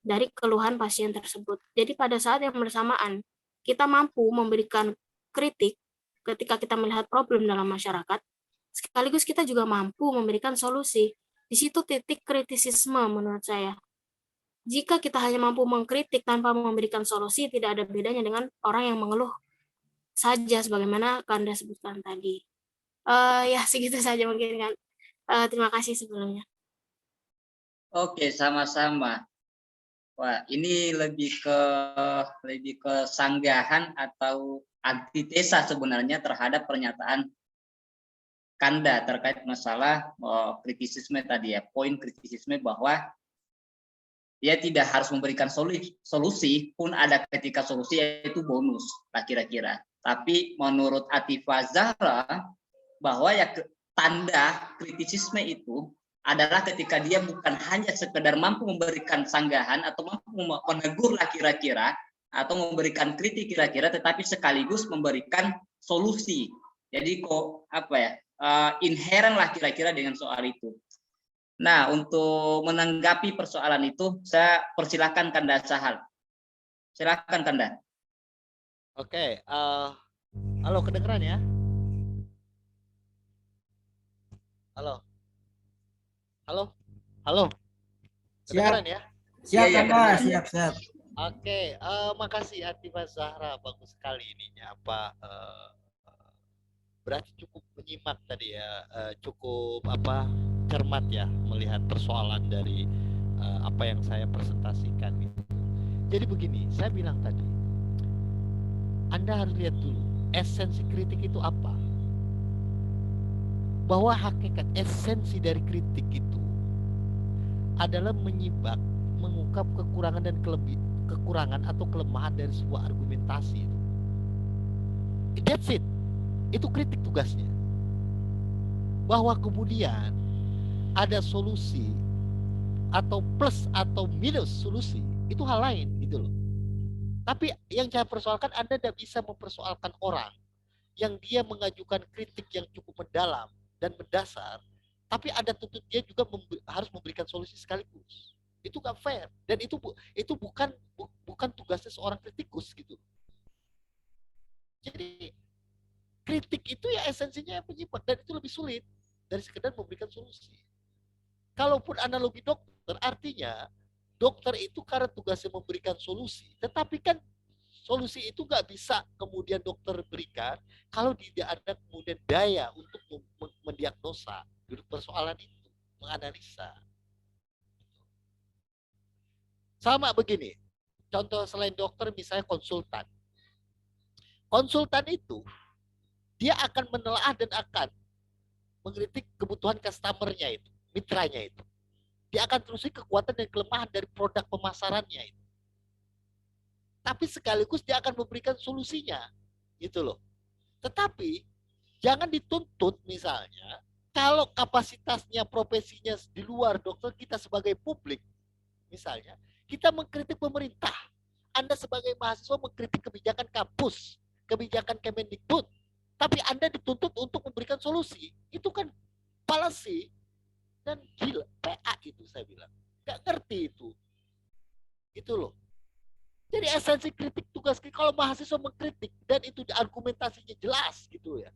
E: dari keluhan pasien tersebut. Jadi pada saat yang bersamaan, kita mampu memberikan kritik ketika kita melihat problem dalam masyarakat, sekaligus kita juga mampu memberikan solusi. Di situ titik kritisisme menurut saya. Jika kita hanya mampu mengkritik tanpa memberikan solusi, tidak ada bedanya dengan orang yang mengeluh saja, sebagaimana Kanda sebutkan tadi. Ya, segitu saja mungkin kan. Terima kasih sebelumnya.
A: Oke, sama-sama. Wah, ini lebih ke sanggahan atau antitesa sebenarnya terhadap pernyataan Kanda terkait masalah kritisisme tadi ya, poin kritisisme bahwa dia tidak harus memberikan solusi pun ada ketika solusi yaitu bonus lah kira-kira. Tapi menurut Atifah Zahra bahwa ya tanda kritisisme itu adalah ketika dia bukan hanya sekedar mampu memberikan sanggahan atau mampu menegur lah kira-kira atau memberikan kritik kira-kira, tetapi sekaligus memberikan solusi. Jadi kok apa ya, inheren lah kira-kira dengan soal itu. Nah, untuk menanggapi persoalan itu, saya persilahkan Kanda Sahal. Silakan Kanda.
B: Oke, halo, kedengeran ya? Halo, halo, kedengeran ya?
C: Siap,
A: Iya,
C: Kanda,
A: kedengeran.
C: siap.
B: Oke, makasih Atifah Zahra, bagus sekali ininya berarti cukup menyimak tadi ya, cukup cermat ya melihat persoalan dari apa yang saya presentasikan gitu. Jadi begini, saya bilang tadi, Anda harus lihat dulu esensi kritik itu apa. Bahwa hakikat esensi dari kritik itu adalah menyibak, mengungkap kekurangan dan kekurangan atau kelemahan dari sebuah argumentasi itu. That's it. Itu kritik tugasnya. Bahwa kemudian ada solusi atau plus atau minus solusi, itu hal lain gitu loh. Tapi yang saya persoalkan, Anda tidak bisa mempersoalkan orang yang dia mengajukan kritik yang cukup mendalam dan mendasar, tapi Anda tuntut dia juga harus memberikan solusi sekaligus. Itu gak fair, dan itu bukan tugasnya seorang kritikus gitu. Jadi kritik itu ya esensinya penyimpan, dan itu lebih sulit dari sekedar memberikan solusi. Kalaupun analogi dokter, artinya dokter itu karena tugasnya memberikan solusi, tetapi kan solusi itu nggak bisa kemudian dokter berikan kalau tidak ada kemudian daya untuk mendiagnosa duduk persoalan itu, menganalisa. Sama begini, contoh selain dokter misalnya konsultan. Konsultan itu dia akan menelaah dan akan mengkritik kebutuhan customer-nya itu, mitranya itu. Dia akan telusuri kekuatan dan kelemahan dari produk pemasarannya itu. Tapi sekaligus dia akan memberikan solusinya, gitu loh. Tetapi jangan dituntut misalnya kalau kapasitasnya, profesinya di luar dokter, kita sebagai publik, misalnya kita mengkritik pemerintah. Anda sebagai mahasiswa mengkritik kebijakan kampus, kebijakan Kemendikbud, tapi Anda dituntut untuk memberikan solusi. Itu kan fallacy dan gila, PA itu saya bilang. Gak ngerti itu. Itu loh. Jadi esensi kritik, tugas kritik, kalau mahasiswa mengkritik dan itu argumentasinya jelas gitu ya.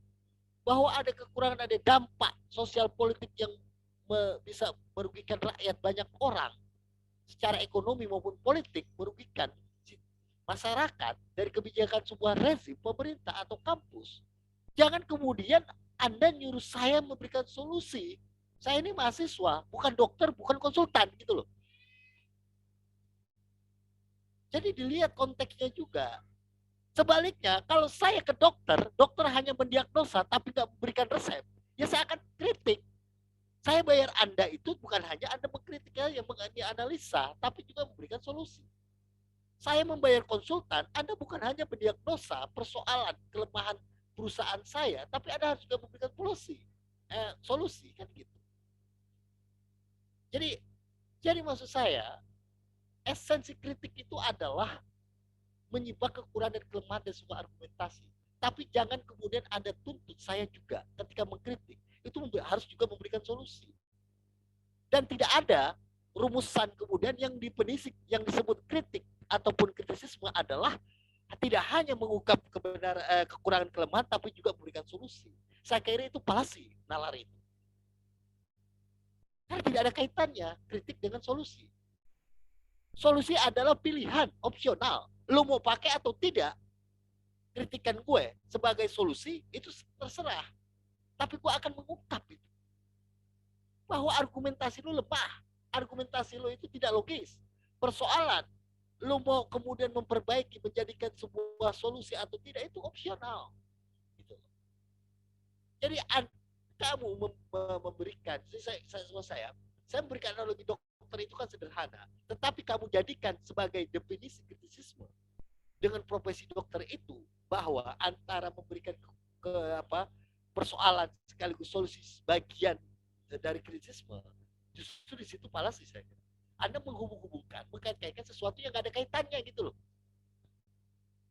B: bahwa ada kekurangan, ada dampak sosial politik yang bisa merugikan rakyat banyak orang secara ekonomi maupun politik, merugikan masyarakat dari kebijakan sebuah rezim, pemerintah atau kampus. Jangan kemudian Anda nyuruh saya memberikan solusi. Saya ini mahasiswa, bukan dokter, bukan konsultan gitu loh. Jadi dilihat konteksnya juga. Sebaliknya, kalau saya ke dokter, dokter hanya mendiagnosa tapi nggak memberikan resep, ya saya akan kritik. Saya bayar Anda itu bukan hanya Anda mengkritik yang menganalisa, tapi juga memberikan solusi. Saya membayar konsultan, Anda bukan hanya mendiagnosa persoalan, kelemahan perusahaan saya, tapi Anda harus juga memberikan solusi kan gitu. Jadi maksud saya, esensi kritik itu adalah menyibak kekurangan dan kelemahan dan semua argumentasi. Tapi jangan kemudian Anda tuntut saya juga ketika mengkritik. Itu harus juga memberikan solusi. Dan tidak ada rumusan kemudian yang dipenisik, yang disebut kritik ataupun kritisisme adalah tidak hanya mengungkap kekurangan kelemahan, tapi juga memberikan solusi. Saya kira itu palasi nalar itu. Karena tidak ada kaitannya kritik dengan solusi. Solusi adalah pilihan, opsional. Lo mau pakai atau tidak, kritikan gue sebagai solusi itu terserah. Tapi gue akan mengungkap itu. Bahwa argumentasi lo lemah. Argumentasi lo itu tidak logis. Persoalan, lo mau kemudian memperbaiki, menjadikan sebuah solusi atau tidak, itu opsional. Gitu. Jadi kamu memberikan, saya memberikan analogi dokter itu kan sederhana. Tetapi kamu jadikan sebagai definisi kritisisme dengan profesi dokter itu, bahwa antara memberikan persoalan sekaligus solusi bagian dari kritisisme, justru di situ palasi saya kira. Anda menghubung-hubungkan, mengkait-kaitkan sesuatu yang nggak ada kaitannya gitu loh.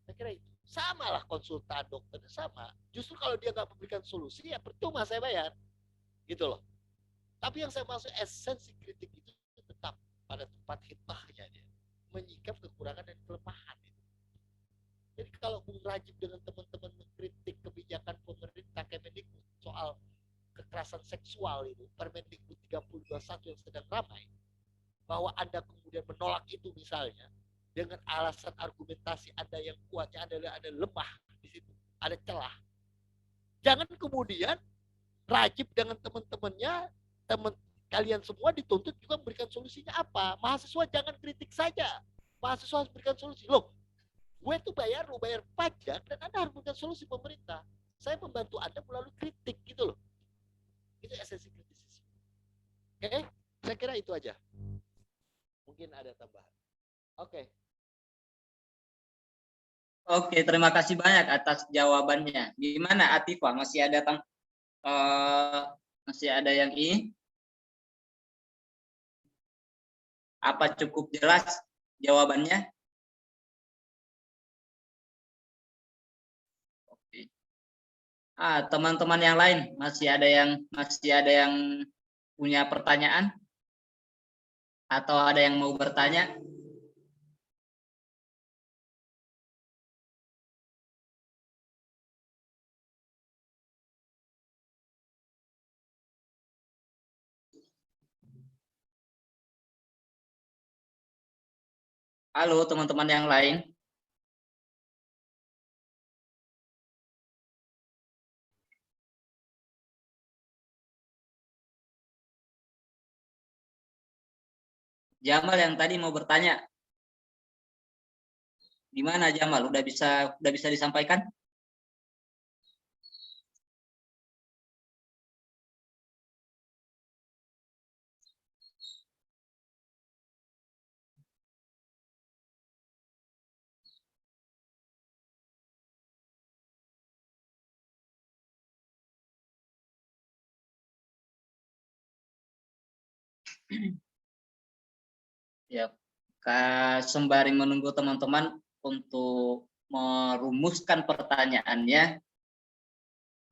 B: Saya kira itu. Sama lah konsultan dokter, sama. Justru kalau dia nggak memberikan solusi, ya percuma saya bayar. Gitu loh. Tapi yang saya maksud esensi kritik itu tetap pada tempat hikmahnya dia. Menyikap kekurangan dan kelemahan. Jadi kalau Bung Rajib dengan teman-teman mengkritik kebijakan pemerintah Kemendikbud soal kekerasan seksual itu, Permendikbud 3021 yang sedang ramai, bahwa Anda kemudian menolak itu misalnya, dengan alasan argumentasi Anda yang kuatnya adalah ada lemah di situ, ada celah. Jangan kemudian Rajib dengan teman-temannya, kalian semua dituntut juga memberikan solusinya apa. Mahasiswa jangan kritik saja. Mahasiswa harus berikan solusi. Loh, gue tuh lo bayar pajak dan Anda harus memberikan solusi pemerintah. Saya membantu Anda melalui kritik gitu loh. Itu esensi kritisisme. Oke, saya kira itu aja. Mungkin ada tambahan. Oke.
A: Oke, terima kasih banyak atas jawabannya. Gimana Atifah? Masih ada yang ini? Apa cukup jelas jawabannya? Oke. Teman-teman yang lain masih ada yang punya pertanyaan? Atau ada yang mau bertanya? Halo teman-teman yang lain. Jamal yang tadi mau bertanya. Gimana Jamal? Udah bisa disampaikan? Ya, sembari menunggu teman-teman untuk merumuskan pertanyaannya,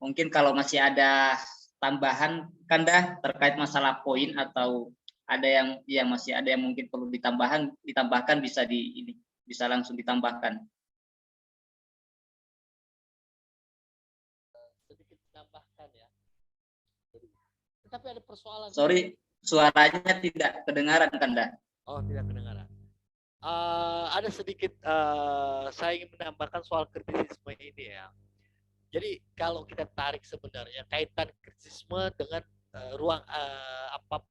A: mungkin kalau masih ada tambahan Kanda terkait masalah poin atau ada yang masih ada yang mungkin perlu ditambahkan bisa langsung ditambahkan.
B: Sedikit tambah tapi ada persoalan.
A: Sorry, suaranya tidak kedengaran, Kanda.
B: Oh, tidak kedengaran. Ada sedikit saya ingin menambahkan soal kritisisme ini ya. Jadi kalau kita tarik sebenarnya kaitan kritisisme dengan ruang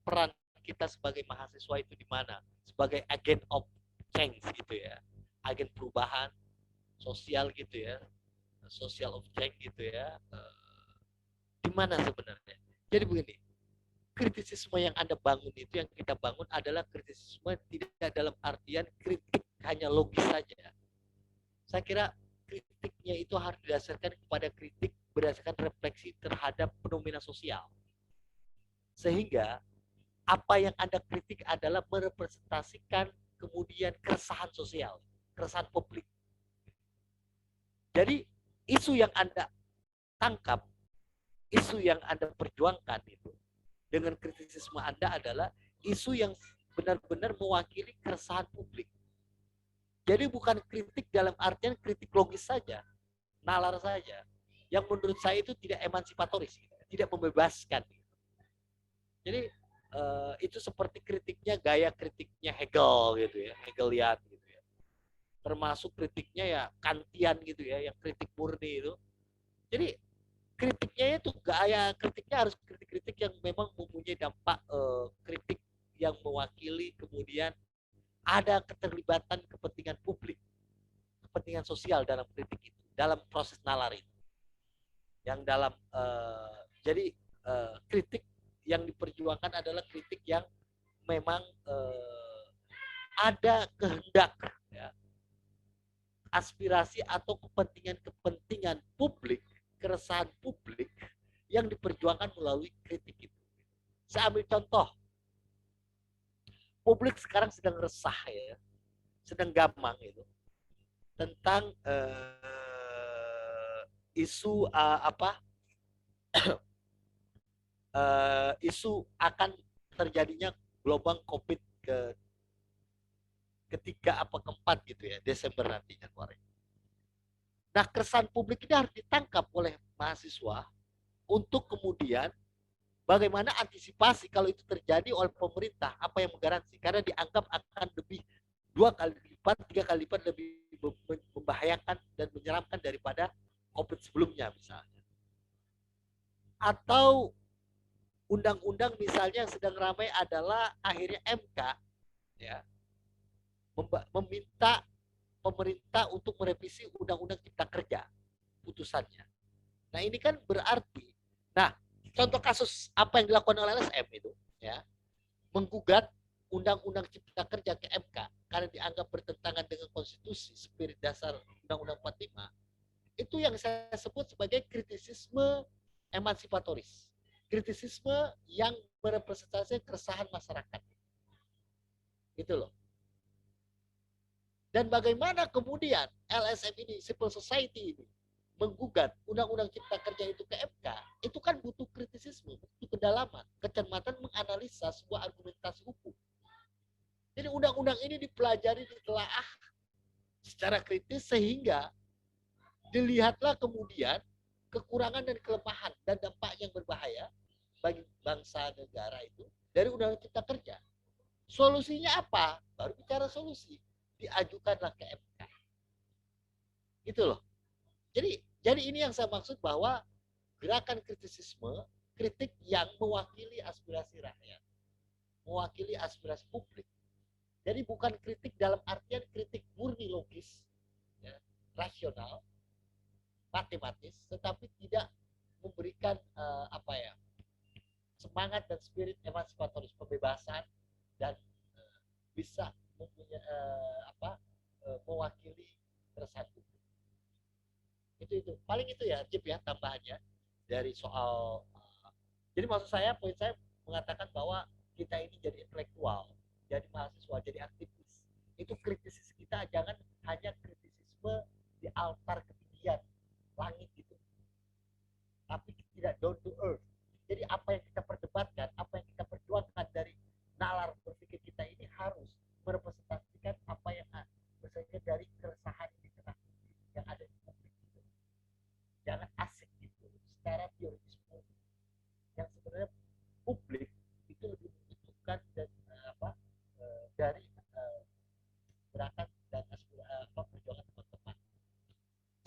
B: peran kita sebagai mahasiswa itu di mana? Sebagai agent of change gitu ya. Agen perubahan sosial gitu ya. Social of change gitu ya. Di mana sebenarnya? Jadi begini, kritisisme yang Anda bangun itu, yang kita bangun adalah kritisisme tidak dalam artian kritik hanya logis saja. Saya kira kritiknya itu harus didasarkan kepada kritik berdasarkan refleksi terhadap fenomena sosial. Sehingga apa yang Anda kritik adalah merepresentasikan kemudian keresahan sosial, keresahan publik. Jadi isu yang Anda tangkap, isu yang Anda perjuangkan itu dengan kritisisme Anda adalah isu yang benar-benar mewakili keresahan publik. Jadi bukan kritik dalam artian kritik logis saja, nalar saja, yang menurut saya itu tidak emansipatoris, tidak membebaskan. Jadi itu seperti kritiknya, gaya kritiknya Hegel gitu ya, Hegelian gitu ya. Termasuk kritiknya ya Kantian gitu ya, yang kritik murni itu. Jadi kritiknya itu gaya kritiknya harus kritik-kritik yang memang mempunyai dampak kritik yang mewakili kemudian ada keterlibatan kepentingan publik, kepentingan sosial dalam kritik itu, dalam proses nalar itu. Yang dalam jadi kritik yang diperjuangkan adalah kritik yang memang ada kehendak, ya, aspirasi atau kepentingan publik, keresahan publik yang diperjuangkan melalui kritik itu. Saya ambil contoh. Publik sekarang sedang resah ya, sedang gamang itu tentang isu isu akan terjadinya gelombang COVID ketiga apa keempat gitu ya, Desember nanti Januari. Nah, keresahan publik ini harus ditangkap oleh mahasiswa untuk kemudian bagaimana antisipasi kalau itu terjadi oleh pemerintah, apa yang menggaransi, karena dianggap akan lebih 2 kali lipat, 3 kali lipat lebih membahayakan dan menyeramkan daripada COVID sebelumnya misalnya. Atau undang-undang misalnya yang sedang ramai adalah akhirnya MK ya meminta pemerintah untuk merevisi undang-undang Cipta Kerja putusannya. Nah, ini kan berarti, nah, contoh kasus apa yang dilakukan oleh LSM itu ya, menggugat undang-undang Cipta Kerja ke MK karena dianggap bertentangan dengan konstitusi, spirit dasar Undang-Undang 45. Itu yang saya sebut sebagai kritisisme emansipatoris. Kritisisme yang merepresentasikan keresahan masyarakat. Gitu loh. Dan bagaimana kemudian LSM ini, civil society ini, menggugat undang-undang Cipta Kerja itu ke MK, itu kan butuh kritisisme, butuh kedalaman, kecermatan menganalisa sebuah argumentasi hukum. Jadi undang-undang ini dipelajari, ditelaah secara kritis sehingga dilihatlah kemudian kekurangan dan kelemahan dan dampak yang berbahaya bagi bangsa negara itu dari undang-undang Cipta Kerja. Solusinya apa? Baru bicara solusi. Diajukanlah ke MK. Gitu loh. Jadi ini yang saya maksud bahwa gerakan kritisisme, kritik yang mewakili aspirasi rakyat, mewakili aspirasi publik. Jadi bukan kritik dalam artian kritik murni logis, ya, rasional, matematis, tetapi tidak memberikan semangat dan spirit emansipatoris, pembebasan dan bisa mempunyai mewakili keresahan publik. Itu paling itu ya, Jip ya, tambahannya dari soal. Jadi maksud saya, poin saya mengatakan bahwa kita ini jadi intelektual, jadi mahasiswa, jadi aktivis. Itu kritisisme kita jangan hanya kritisisme di altar ketinggian langit gitu, tapi tidak down to earth. Jadi apa yang kita perdebatkan, apa yang kita perjuangkan dari nalar berpikir kita ini harus merepresentasikan apa yang misalnya dari keresahan di tengah yang ada di publik itu. Jangan asik gitu secara teoritis yang sebenarnya publik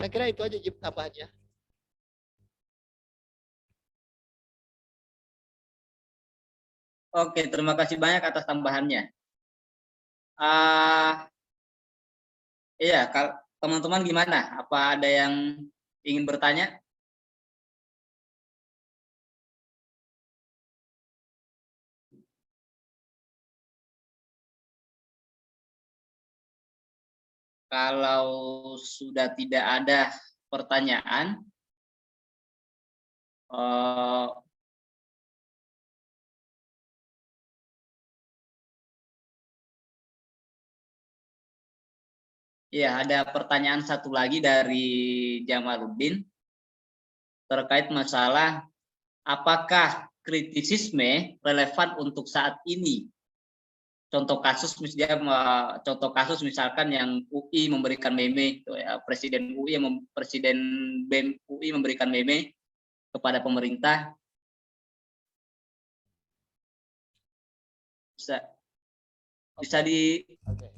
B: Saya kira itu aja Jip tambahannya.
A: Oke, terima kasih banyak atas tambahannya. Ah, iya, kalau teman-teman gimana? Apa ada yang ingin bertanya? Kalau sudah tidak ada pertanyaan, ya, ada pertanyaan satu lagi dari Jamaluddin terkait masalah apakah kritisisme relevan untuk saat ini. Contoh kasus misalkan yang UI memberikan meme, ya, Presiden BEM UI memberikan meme kepada pemerintah. Bisa di
B: Oke.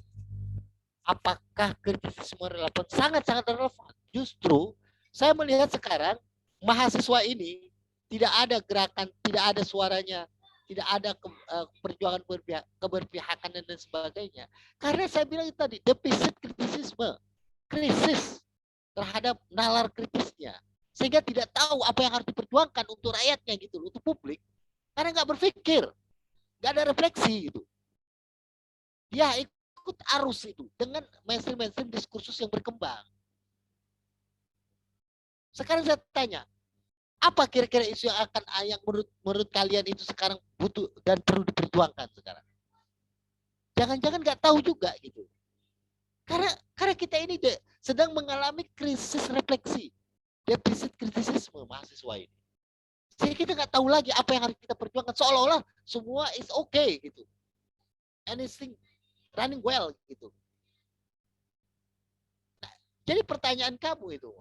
B: Apakah kritisisme relevan? Sangat-sangat relevan. Justru saya melihat sekarang mahasiswa ini tidak ada gerakan, tidak ada suaranya, tidak ada perjuangan keberpihakan dan sebagainya. Karena saya bilang itu tadi, defisit kritisisme, krisis terhadap nalar kritisnya. Sehingga tidak tahu apa yang harus diperjuangkan untuk rakyatnya gitu, untuk publik. Karena nggak berpikir, nggak ada refleksi gitu. Dia ikut arus itu dengan mainstream diskursus yang berkembang. Sekarang saya tanya, apa kira-kira isu yang menurut kalian itu sekarang butuh dan perlu diperjuangkan sekarang? Jangan-jangan nggak tahu juga gitu. Karena kita ini sedang mengalami krisis refleksi, defisit kritisisme mahasiswa ini. Jadi kita nggak tahu lagi apa yang harus kita perjuangkan, seolah-olah semua is okay gitu. Anything running well gitu. Nah, jadi pertanyaan kamu itu,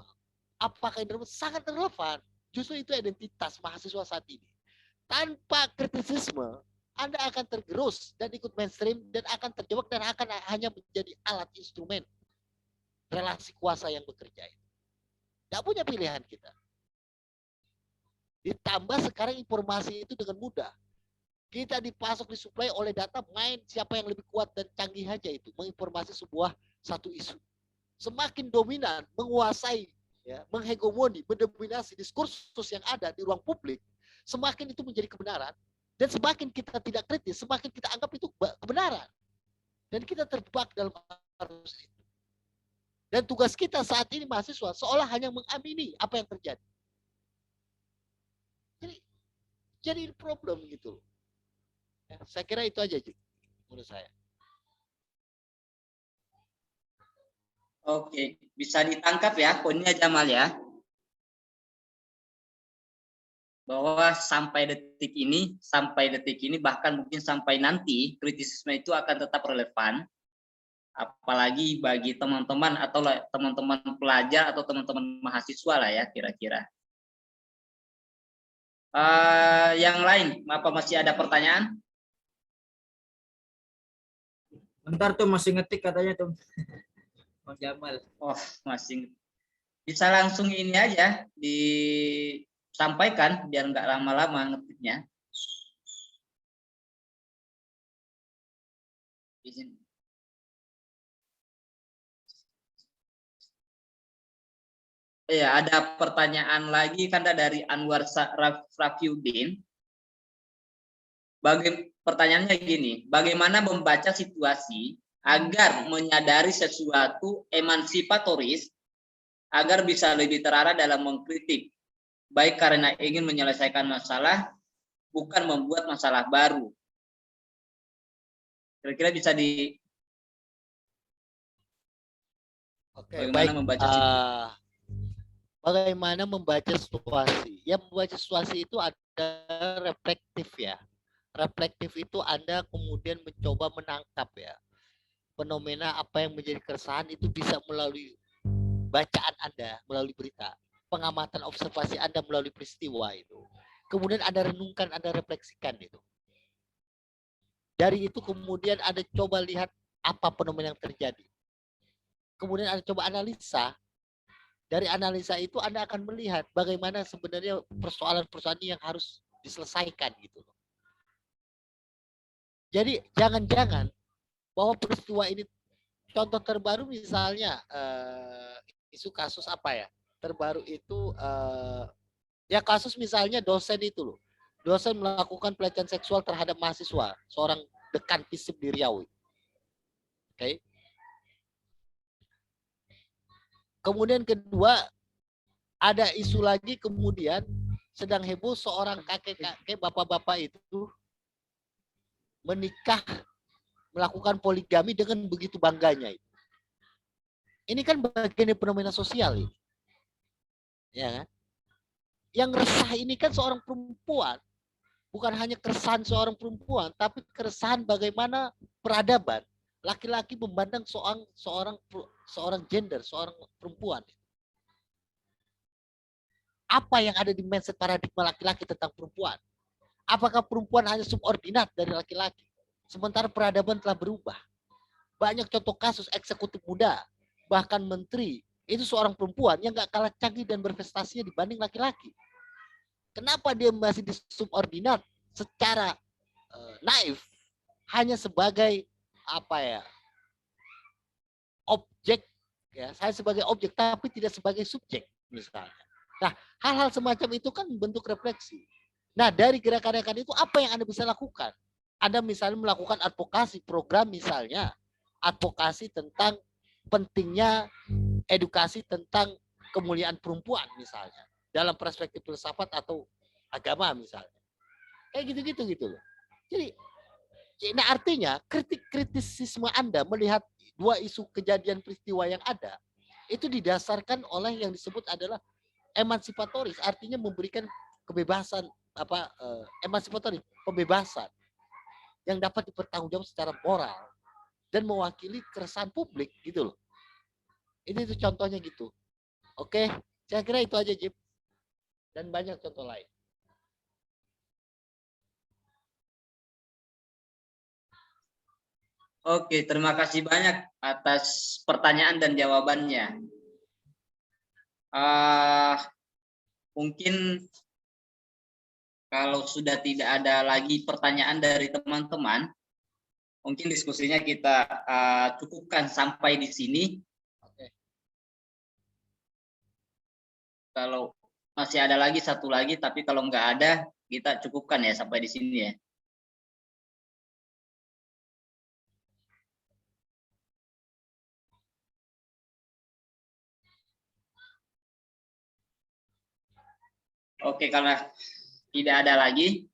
B: apakah ini sangat relevan? Justru itu identitas mahasiswa saat ini. Tanpa kritisisme, Anda akan tergerus dan ikut mainstream dan akan terjebak dan akan hanya menjadi alat instrumen relasi kuasa yang bekerja. Tidak punya pilihan kita. Ditambah sekarang informasi itu dengan mudah. Kita dipasok, disuplai oleh data, main siapa yang lebih kuat dan canggih aja itu menginformasi satu isu. Semakin dominan, menguasai, ya, menghegemoni, mendominasi diskursus yang ada di ruang publik, semakin itu menjadi kebenaran. Dan semakin kita tidak kritis, semakin kita anggap itu kebenaran. Dan kita terjebak dalam arus itu. Dan tugas kita saat ini mahasiswa seolah hanya mengamini apa yang terjadi. Jadi problem gitu. Ya, saya kira itu aja menurut saya.
A: Oke, bisa ditangkap ya poinnya Jamal ya. Bahwa sampai detik ini bahkan mungkin sampai nanti kritisisme itu akan tetap relevan, apalagi bagi teman-teman atau teman-teman pelajar atau teman-teman mahasiswa lah ya kira-kira. Yang lain, apa masih ada pertanyaan?
C: Bentar tuh masih ngetik katanya tuh. Bang Jamal.
A: Oh, masih bisa langsung ini aja disampaikan biar nggak lama-lama ngetiknya. Izin. Ya, ada pertanyaan lagi kan dari Anwar Rafiuddin. Pertanyaannya gini, bagaimana membaca situasi agar menyadari sesuatu emansipatoris agar bisa lebih terarah dalam mengkritik, baik karena ingin menyelesaikan masalah, bukan membuat masalah baru. Kira-kira bisa di bagaimana membaca situasi?
B: Bagaimana membaca situasi? Yang membaca situasi itu ada reflektif ya. Reflektif itu Anda kemudian mencoba menangkap ya. Fenomena apa yang menjadi keresahan itu bisa melalui bacaan Anda, melalui berita. Pengamatan observasi Anda melalui peristiwa itu. Kemudian Anda renungkan, Anda refleksikan itu. Dari itu kemudian Anda coba lihat apa fenomena yang terjadi. Kemudian Anda coba analisa Dari analisa itu Anda akan melihat bagaimana sebenarnya persoalan-persoalan yang harus diselesaikan gitu loh. Jadi jangan-jangan bahwa peristiwa ini, contoh terbaru misalnya isu kasus apa ya? Terbaru itu ya kasus misalnya dosen itu loh. Dosen melakukan pelecehan seksual terhadap mahasiswa, seorang dekan FISIP di Riau. Oke. Kemudian kedua, ada isu lagi kemudian sedang heboh seorang kakek-kakek bapak-bapak itu menikah, melakukan poligami dengan begitu bangganya. Ini kan bagian dari fenomena sosial ini. Ya kan? Yang resah ini kan seorang perempuan. Bukan hanya keresahan seorang perempuan, tapi keresahan bagaimana peradaban laki-laki memandang seorang gender, seorang perempuan. Apa yang ada di mindset paradigma laki-laki tentang perempuan? Apakah perempuan hanya subordinat dari laki-laki? Sementara peradaban telah berubah. Banyak contoh kasus eksekutif muda, bahkan menteri, itu seorang perempuan yang gak kalah canggih dan berprestasinya dibanding laki-laki. Kenapa dia masih disubordinat secara naif, hanya sebagai objek, ya, saya sebagai objek tapi tidak sebagai subjek misalnya. Nah, hal-hal semacam itu kan bentuk refleksi. Nah, dari gerakan-gerakan itu apa yang Anda bisa lakukan? Anda misalnya melakukan advokasi program, misalnya advokasi tentang pentingnya edukasi tentang kemuliaan perempuan misalnya dalam perspektif filsafat atau agama misalnya. Kayak gitu-gitu gitu loh. Jadi nah artinya kritisisme Anda melihat dua isu kejadian peristiwa yang ada itu didasarkan oleh yang disebut adalah emansipatoris, artinya memberikan kebebasan emansipatoris, pembebasan yang dapat dipertanggungjawabkan secara moral dan mewakili keresahan publik gitu loh. Ini tuh contohnya gitu. Oke, saya kira itu aja Jip. Dan banyak contoh lain.
A: Oke, terima kasih banyak atas pertanyaan dan jawabannya. Mungkin kalau sudah tidak ada lagi pertanyaan dari teman-teman, mungkin diskusinya kita cukupkan sampai di sini.
B: Oke.
A: Kalau masih ada lagi satu lagi, tapi kalau nggak ada, kita cukupkan ya sampai di sini ya. Oke, karena tidak ada lagi,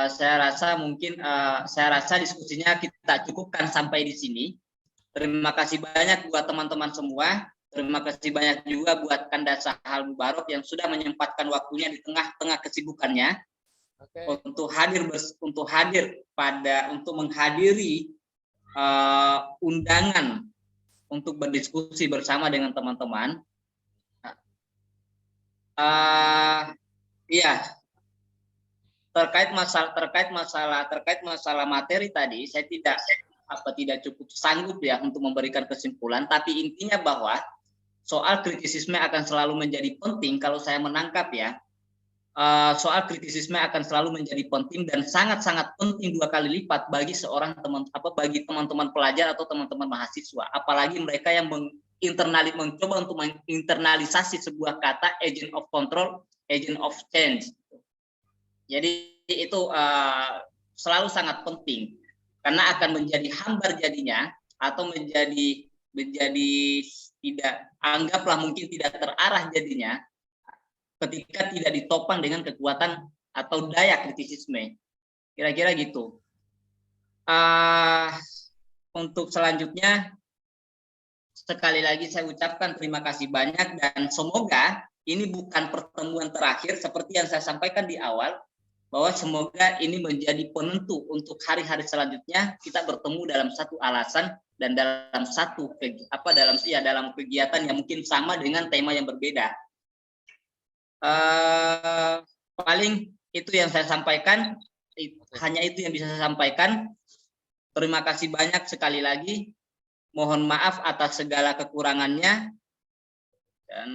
A: saya rasa diskusinya kita cukupkan sampai di sini. Terima kasih banyak buat teman-teman semua. Terima kasih banyak juga buat Kanda Sahal Mubarok yang sudah menyempatkan waktunya di tengah-tengah kesibukannya untuk menghadiri undangan untuk berdiskusi bersama dengan teman-teman. Iya, terkait masalah materi tadi, saya tidak cukup sanggup ya untuk memberikan kesimpulan, tapi intinya bahwa soal kritisisme akan selalu menjadi penting. Kalau saya menangkap ya, soal kritisisme akan selalu menjadi penting dan sangat-sangat penting 2 kali lipat bagi bagi teman-teman pelajar atau teman-teman mahasiswa, apalagi mereka yang mencoba untuk menginternalisasi sebuah kata agent of control, agent of change. Jadi itu selalu sangat penting karena akan menjadi hambar jadinya atau menjadi mungkin tidak terarah jadinya ketika tidak ditopang dengan kekuatan atau daya kritisisme. Kira-kira gitu. Untuk selanjutnya, sekali lagi saya ucapkan terima kasih banyak dan semoga ini bukan pertemuan terakhir seperti yang saya sampaikan di awal, bahwa semoga ini menjadi penentu untuk hari-hari selanjutnya kita bertemu dalam satu alasan dan dalam dalam kegiatan yang mungkin sama dengan tema yang berbeda. Paling itu yang saya sampaikan, hanya itu yang bisa saya sampaikan. Terima kasih banyak sekali lagi. Mohon maaf atas segala kekurangannya. Dan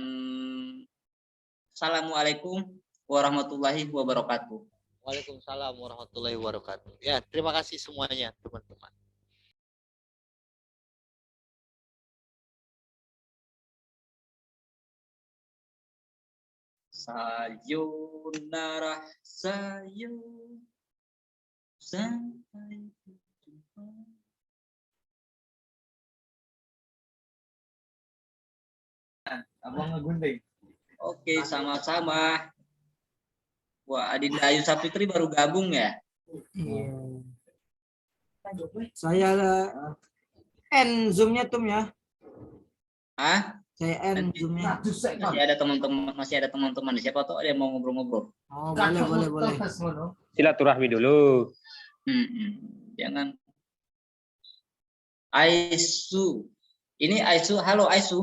A: assalamualaikum warahmatullahi wabarakatuh.
B: Waalaikumsalam warahmatullahi wabarakatuh. Ya, terima kasih semuanya, teman-teman.
A: Sayonara, sampai jumpa.
C: Abang ngegunting.
A: Oke, sama-sama. Wah, Adinda Ayu Sapitri baru gabung ya?
C: Iya. Saya end zoom-nya Tum ya.
A: Hah?
C: Saya end zoom-nya.
A: Masih ada teman-teman. Siapa tahu ada yang mau ngobrol-ngobrol.
C: Oh, boleh.
F: Silaturahmi dulu.
A: Jangan. Aisu. Ini Aisu. Halo Aisu.